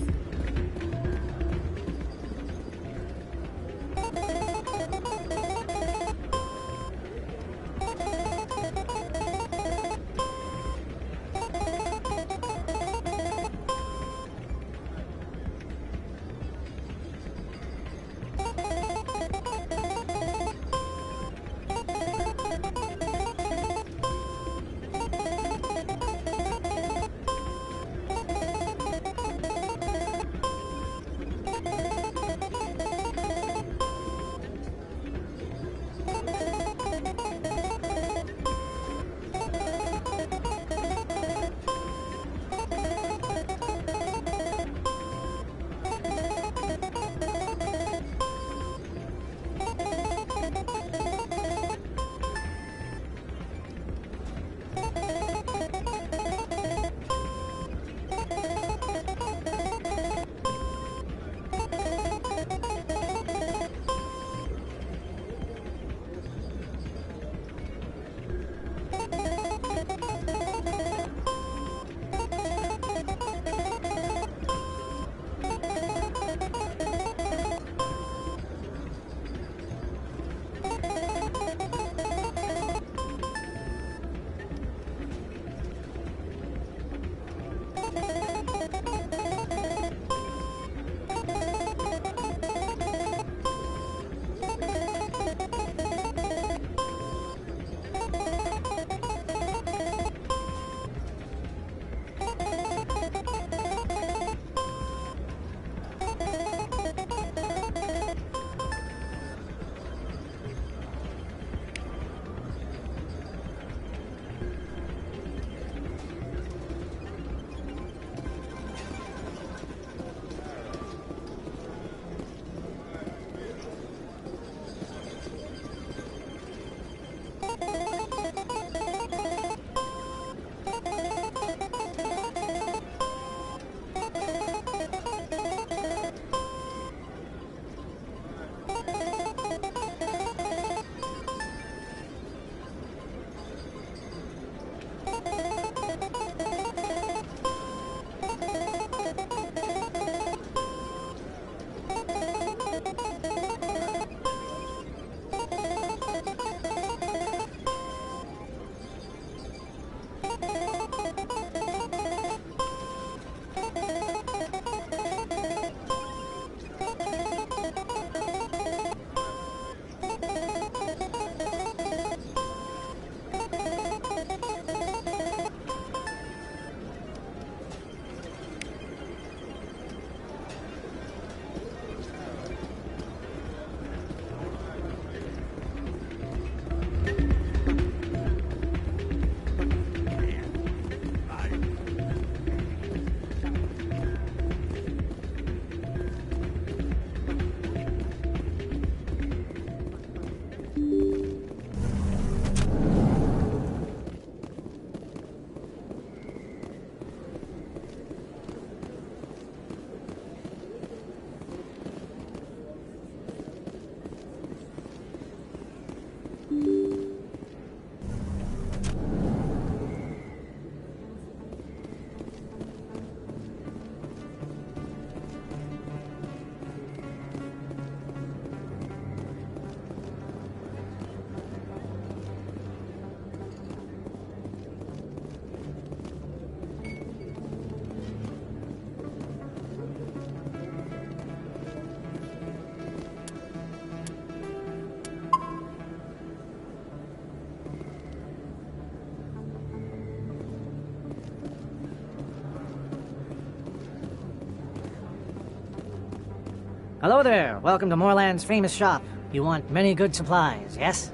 Hello there. Welcome to Moorland's famous shop. You want many good supplies, yes?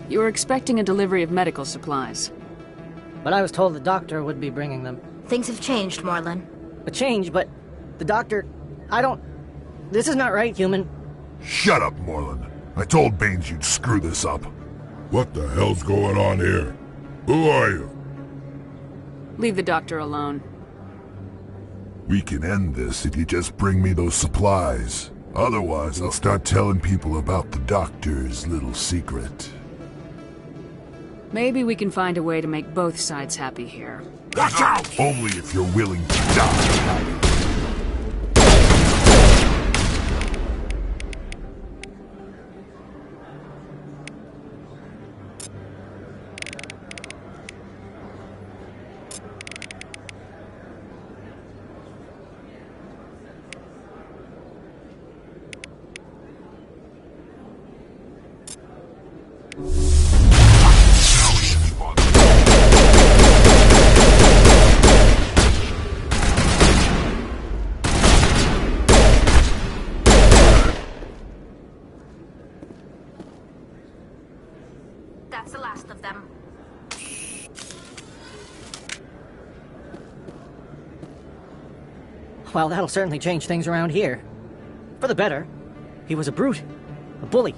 You were expecting a delivery of medical supplies. But I was told the doctor would be bringing them. Things have changed, Moorland. A change, but the doctor... I don't... This is not right, human. Shut up, Moorland. I told Baines you'd screw this up. What the hell's going on here? Who are you? Leave the doctor alone. We can end this if you just bring me those supplies. Otherwise, I'll start telling people about the doctor's little secret. Maybe we can find a way to make both sides happy here. Watch out! Only if you're willing to die. That's the last of them. Well, that'll certainly change things around here. For the better. He was a brute. A bully.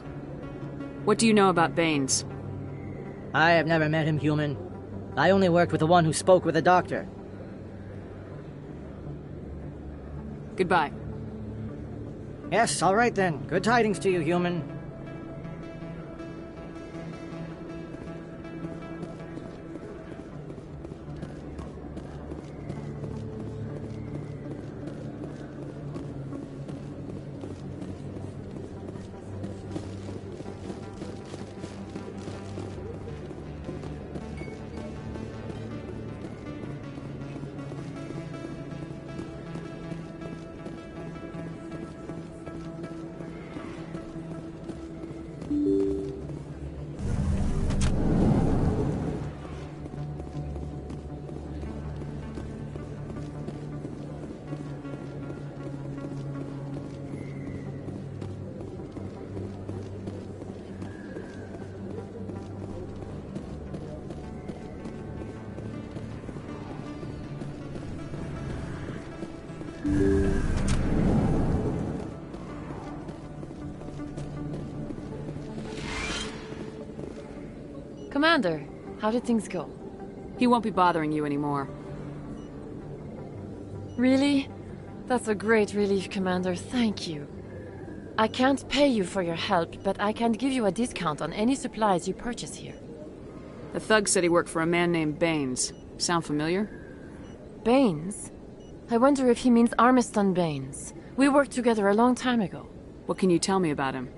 What do you know about Baines? I have never met him, human. I only worked with the one who spoke with the doctor. Goodbye. Yes, all right then. Good tidings to you, human. Commander, how did things go? He won't be bothering you anymore. Really? That's a great relief, Commander. Thank you. I can't pay you for your help, but I can give you a discount on any supplies you purchase here. The thug said he worked for a man named Baines. Sound familiar? Baines? I wonder if he means Armiston Baines. We worked together a long time ago. What can you tell me about him?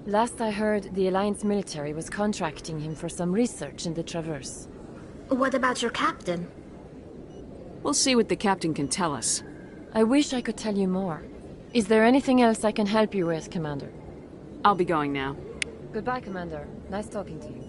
Last I heard, the Alliance military was contracting him for some research in the Traverse. What about your captain? We'll see what the captain can tell us. I wish I could tell you more. Is there anything else I can help you with, Commander? I'll be going now. Goodbye, Commander. Nice talking to you.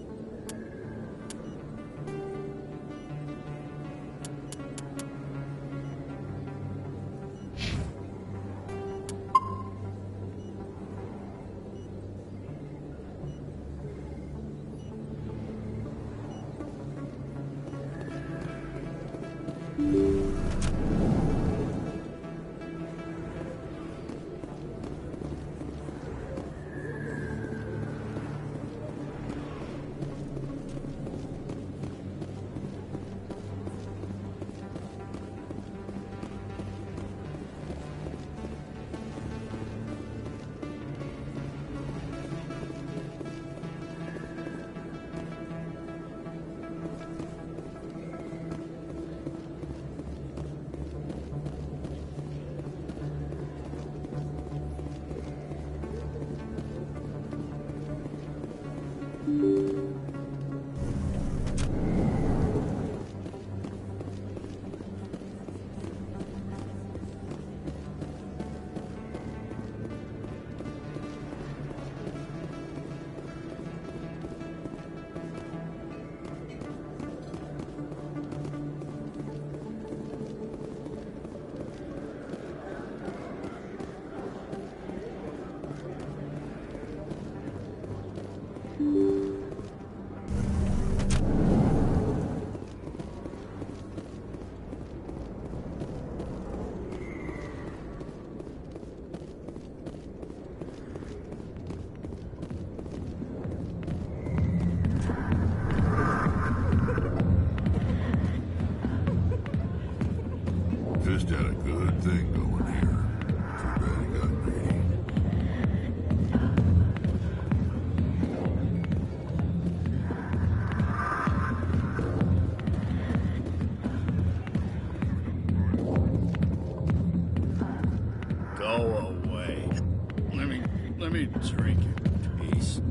Go away. Let me drink in peace.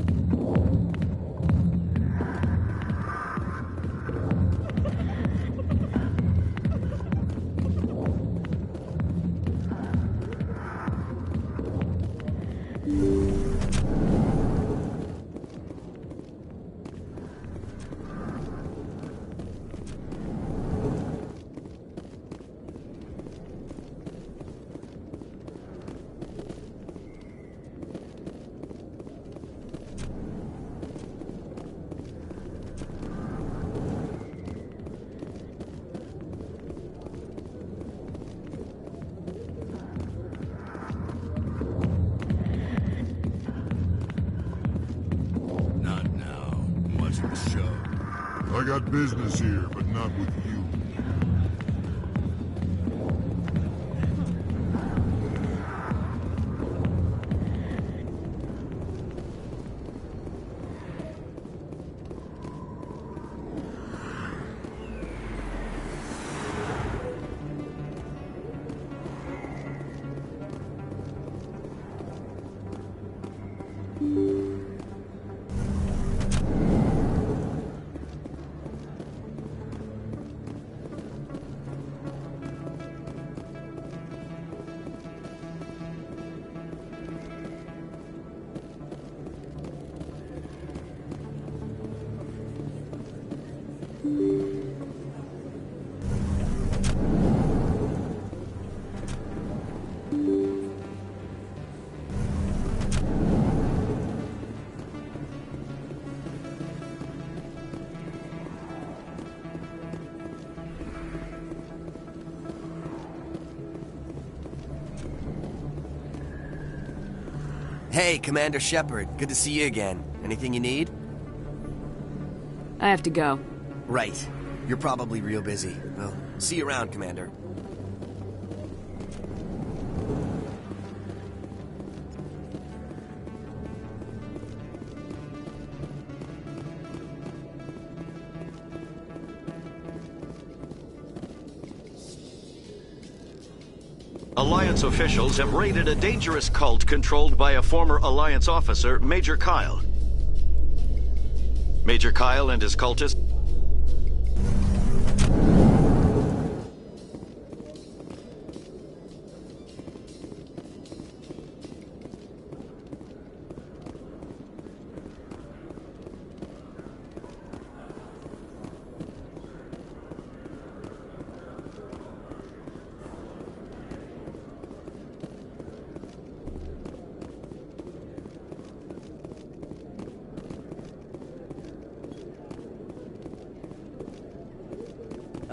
I got business here, but not with you. Hey, Commander Shepard. Good to see you again. Anything you need? I have to go. Right. You're probably real busy. Well, see you around, Commander. Alliance officials have raided a dangerous cult controlled by a former Alliance officer, Major Kyle. Major Kyle and his cultists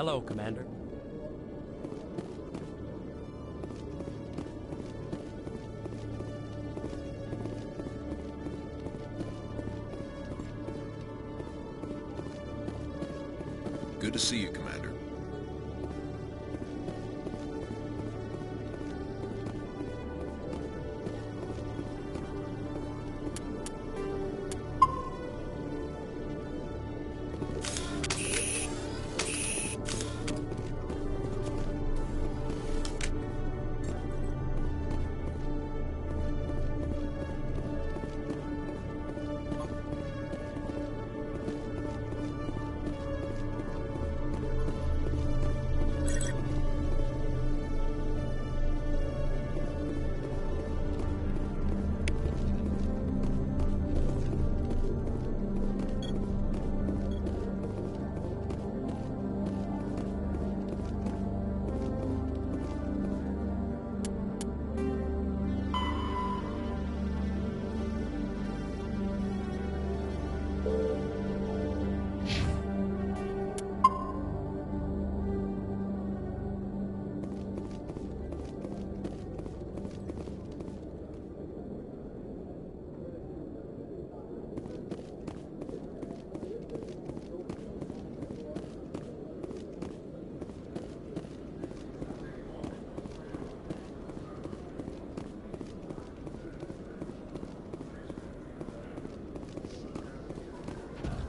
Hello, Commander. Good to see you, Commander.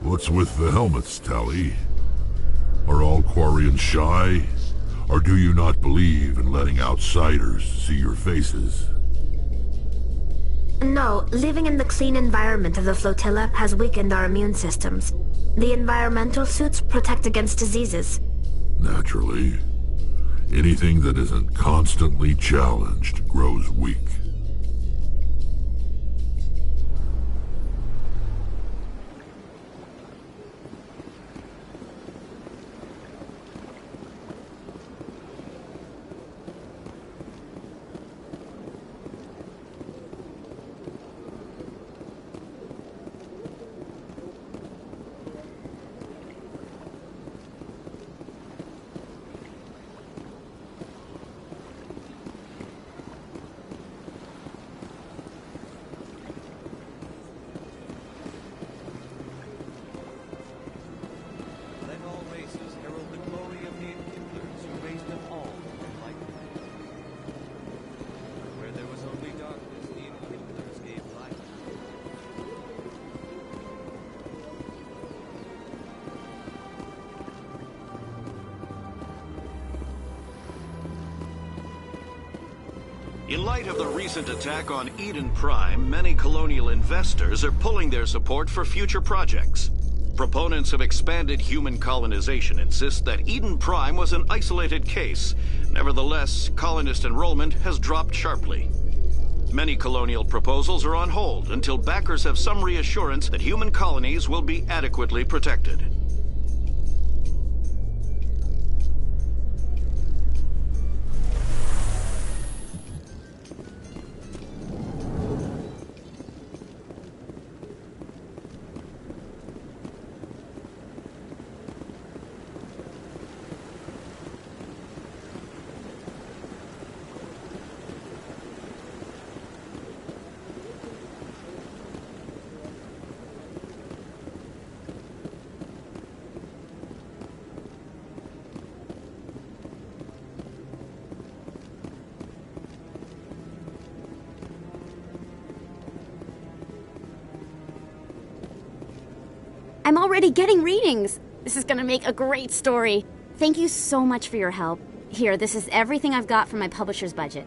What's with the helmets, Tally? Are all Quarians shy? Or do you not believe in letting outsiders see your faces? No, living in the clean environment of the flotilla has weakened our immune systems. The environmental suits protect against diseases. Naturally. Anything that isn't constantly challenged grows weak. In light of the recent attack on Eden Prime, many colonial investors are pulling their support for future projects. Proponents of expanded human colonization insist that Eden Prime was an isolated case. Nevertheless, colonist enrollment has dropped sharply. Many colonial proposals are on hold until backers have some reassurance that human colonies will be adequately protected. I'm already getting readings. This is gonna make a great story. Thank you so much for your help. Here, this is everything I've got from my publisher's budget.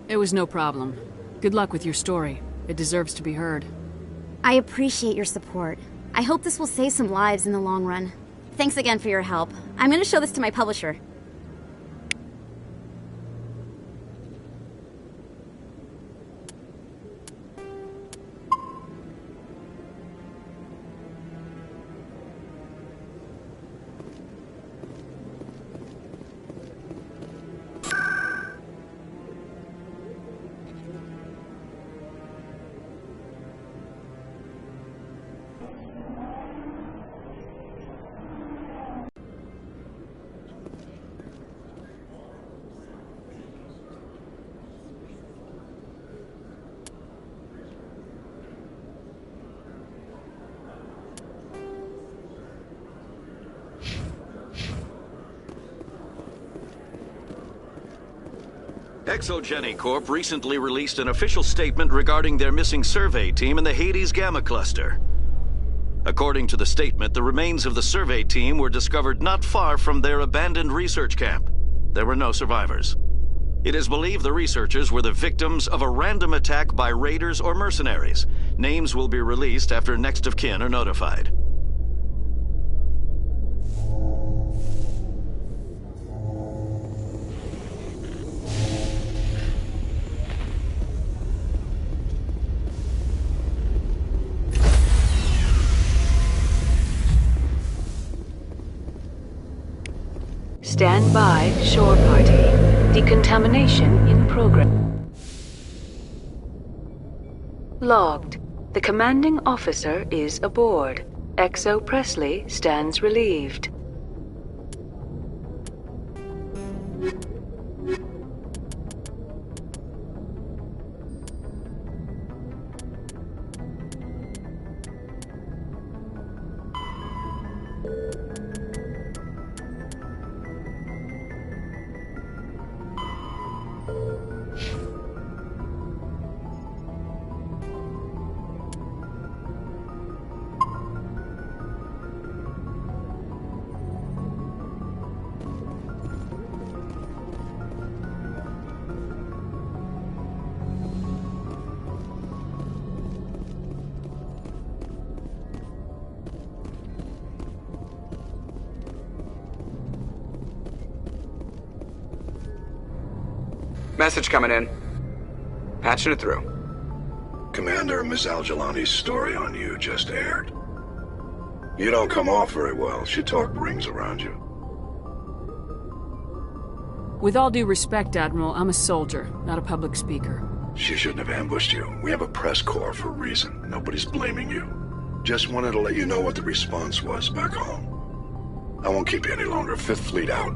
It was no problem. Good luck with your story. It deserves to be heard. I appreciate your support. I hope this will save some lives in the long run. Thanks again for your help. I'm gonna show this to my publisher. Exogeny Corp recently released an official statement regarding their missing survey team in the Hades Gamma Cluster. According to the statement, the remains of the survey team were discovered not far from their abandoned research camp. There were no survivors. It is believed the researchers were the victims of a random attack by raiders or mercenaries. Names will be released after next of kin are notified. Stand by, shore party. Decontamination in progress. Logged. The commanding officer is aboard. Exo Presley stands relieved. Message coming in. Patching it through. Commander, Miss Al-Jalani's story on you just aired. You don't come off very well. She talked rings around you. With all due respect, Admiral, I'm a soldier, not a public speaker. She shouldn't have ambushed you. We have a press corps for a reason. Nobody's blaming you. Just wanted to let you know what the response was back home. I won't keep you any longer. Fifth Fleet out.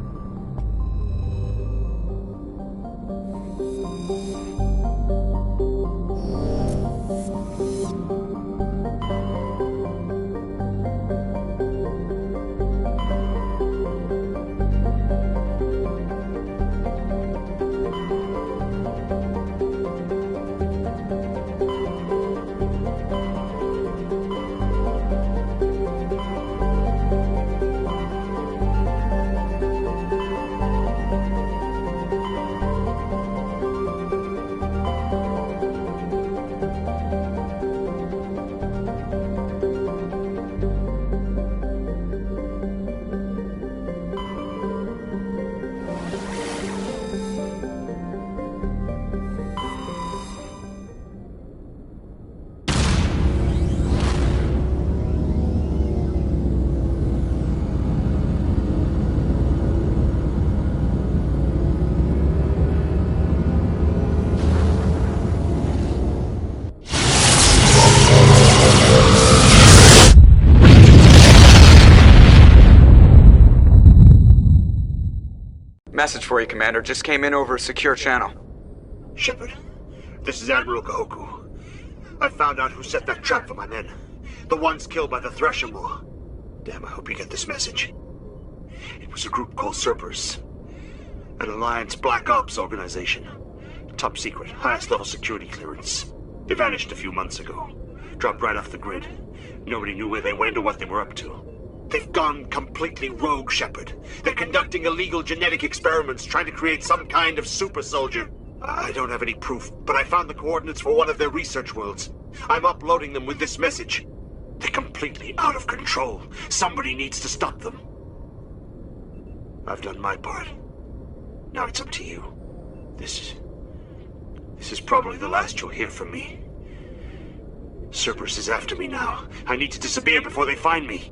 Message for you, Commander. Just came in over a secure channel. Shepard, this is Admiral Kahoku. I found out who set that trap for my men. The ones killed by the Thresher Moor. Damn, I hope you get this message. It was a group called Cerberus. An Alliance Black Ops organization. Top secret, highest level security clearance. They vanished a few months ago. Dropped right off the grid. Nobody knew where they went or what they were up to. They've gone completely rogue, Shepard. They're conducting illegal genetic experiments, trying to create some kind of super soldier. I don't have any proof, but I found the coordinates for one of their research worlds. I'm uploading them with this message. They're completely out of control. Somebody needs to stop them. I've done my part. Now it's up to you. This is probably the last you'll hear from me. Cerberus is after me now. I need to disappear before they find me.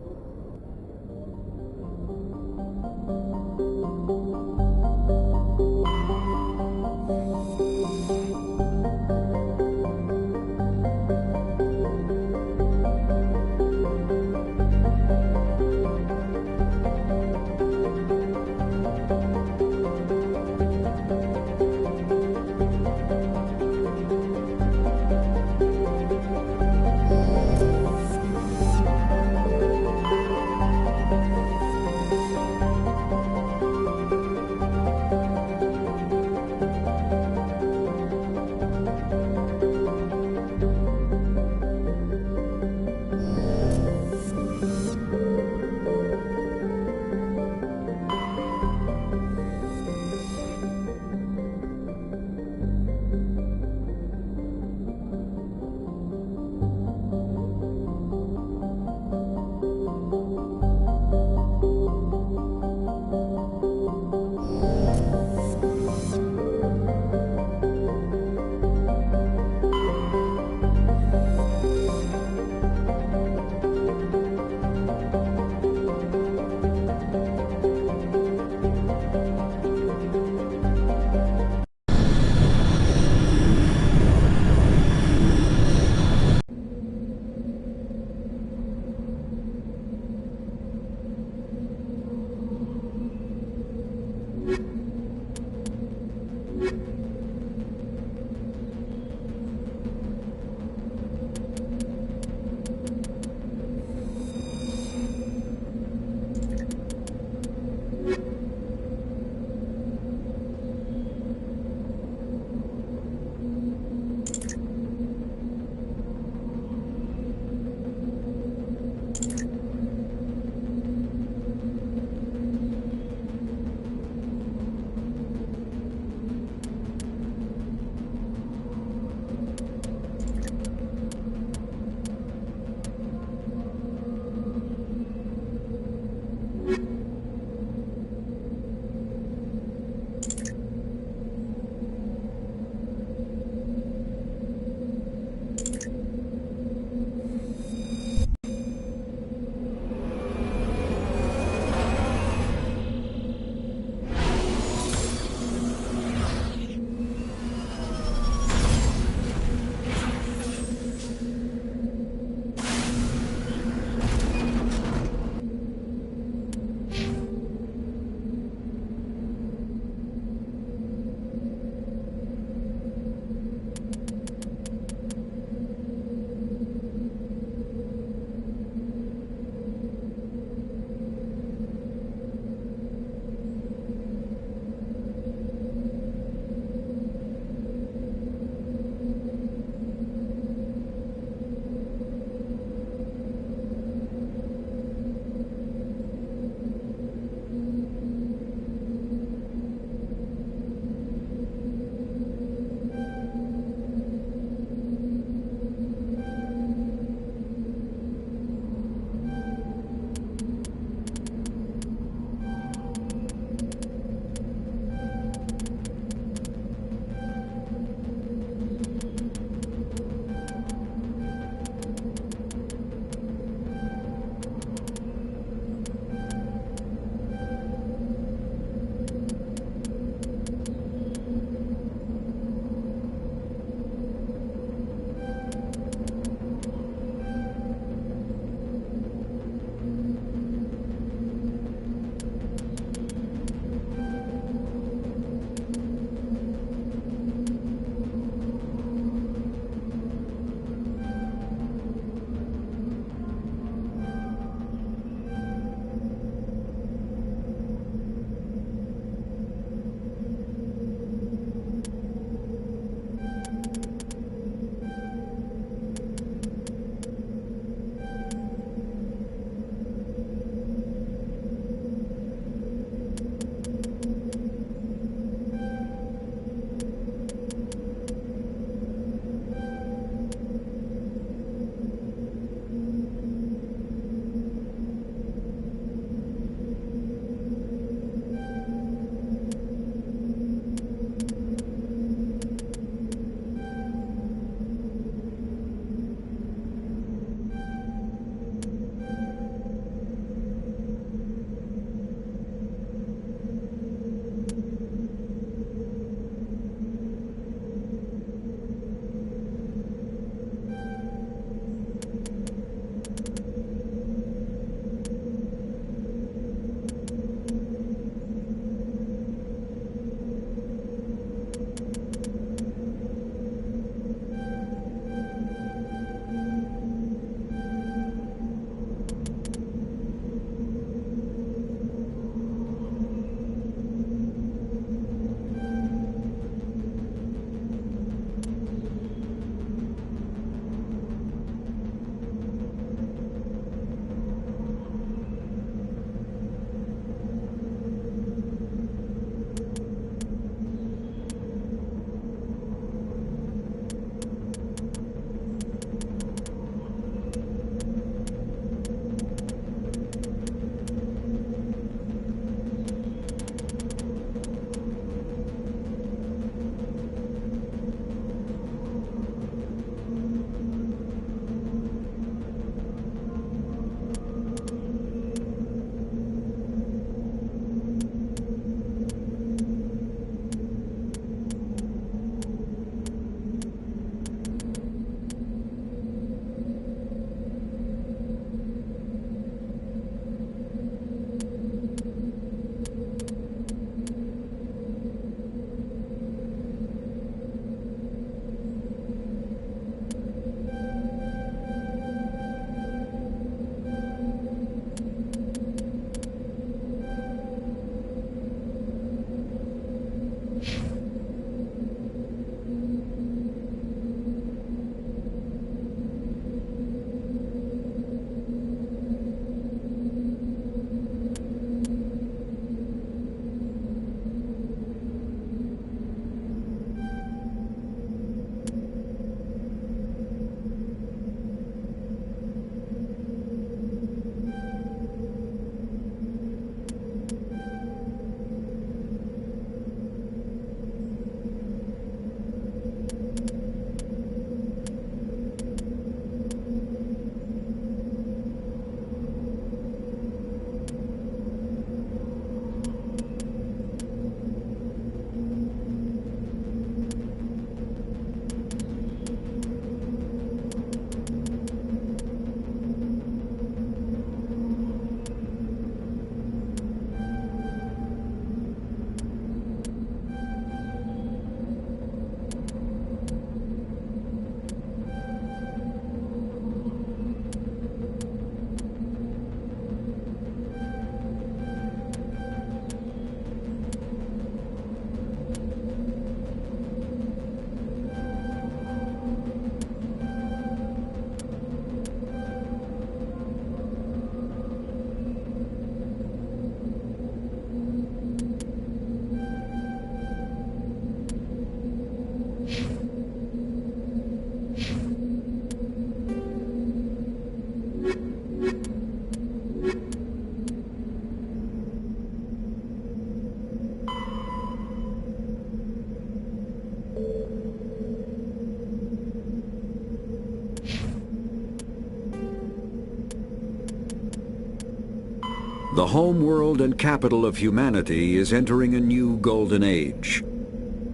The home world and capital of humanity is entering a new golden age.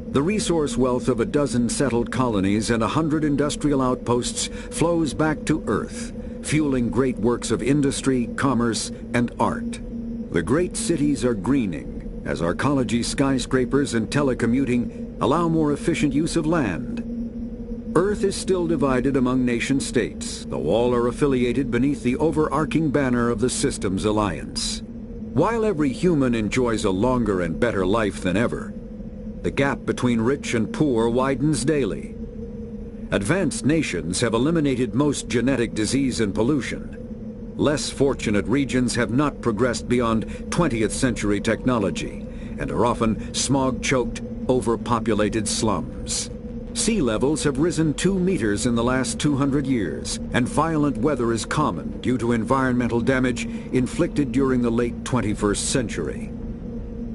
The resource wealth of a dozen settled colonies and 100 industrial outposts flows back to Earth, fueling great works of industry, commerce, and art. The great cities are greening as arcology skyscrapers and telecommuting allow more efficient use of land. Earth is still divided among nation-states, though all are affiliated beneath the overarching banner of the Systems Alliance. While every human enjoys a longer and better life than ever, the gap between rich and poor widens daily. Advanced nations have eliminated most genetic disease and pollution. Less fortunate regions have not progressed beyond 20th century technology and are often smog-choked, overpopulated slums. Sea levels have risen 2 meters in the last 200 years, and violent weather is common due to environmental damage inflicted during the late 21st century.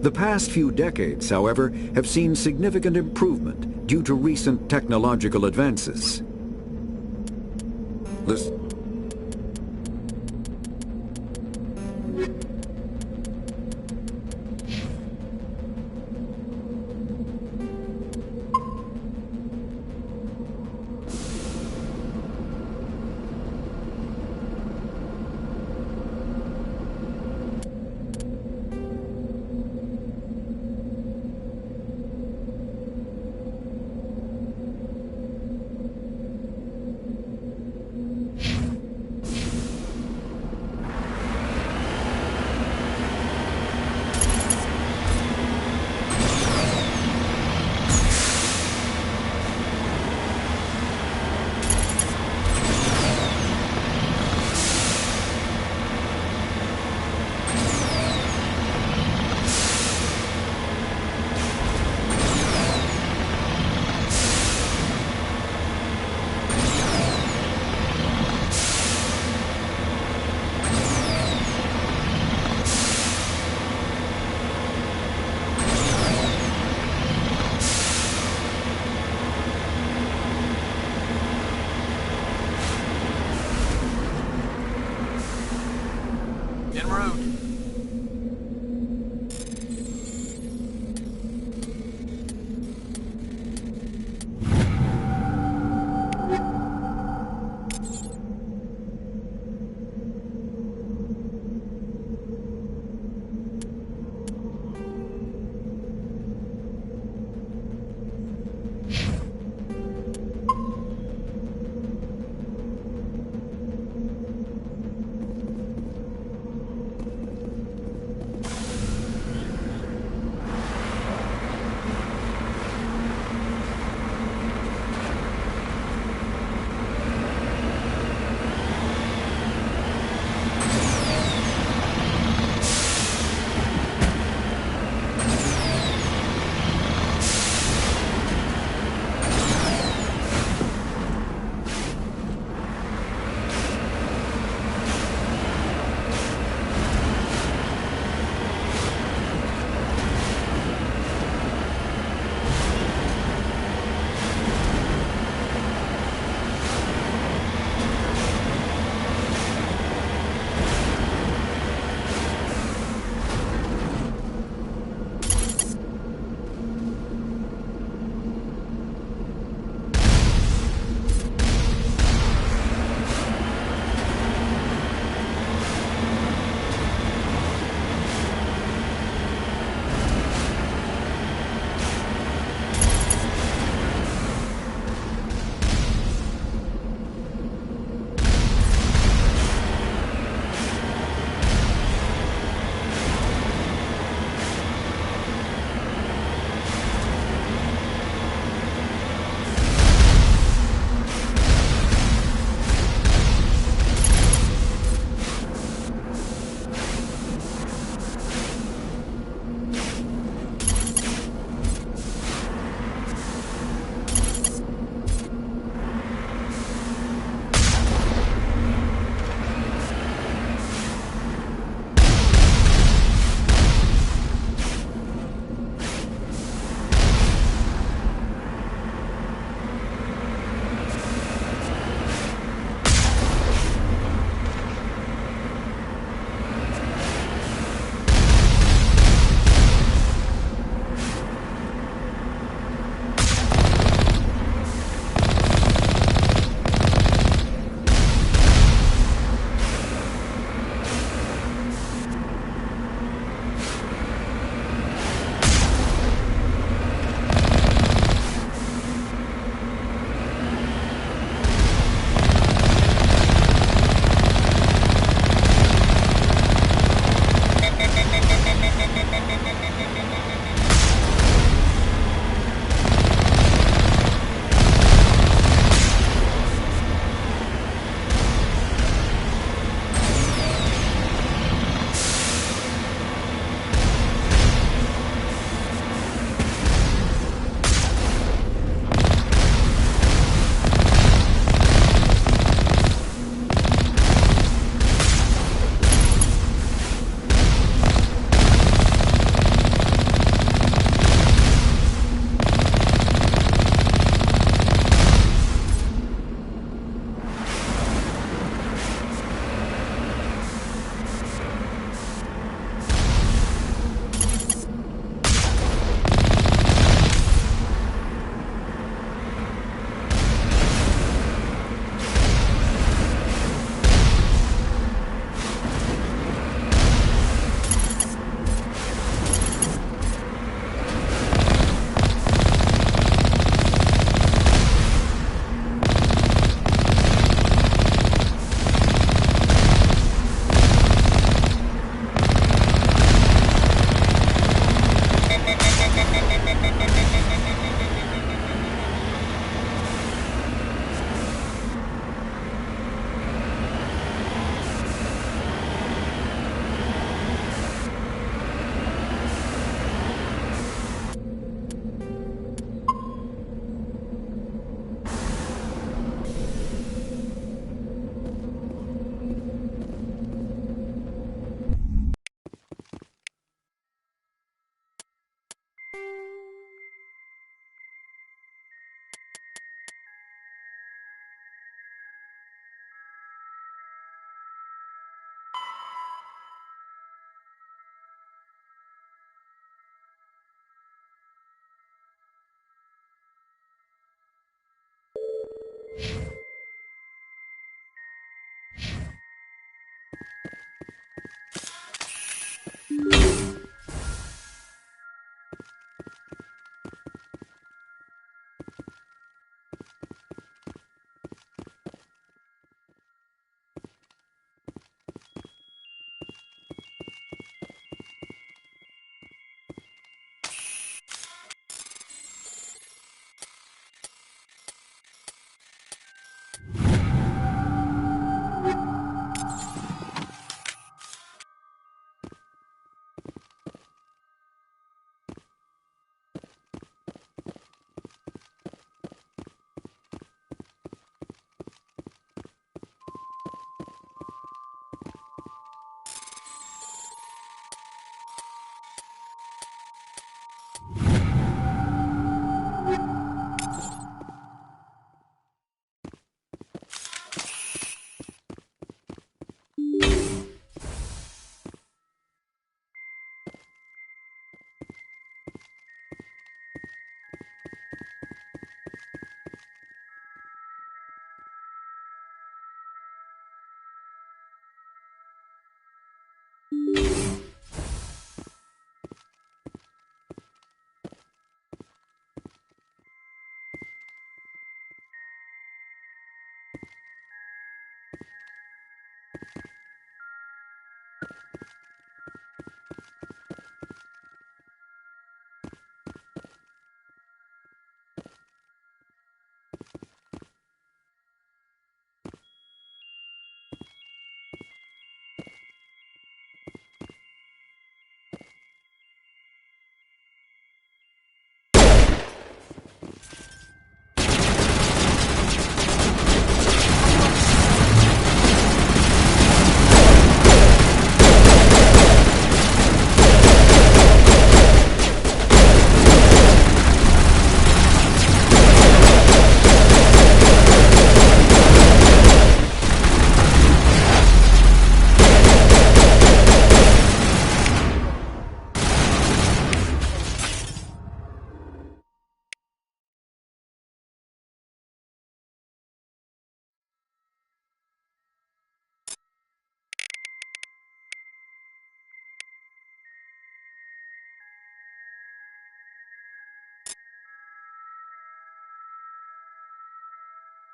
The past few decades, however, have seen significant improvement due to recent technological advances.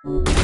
you.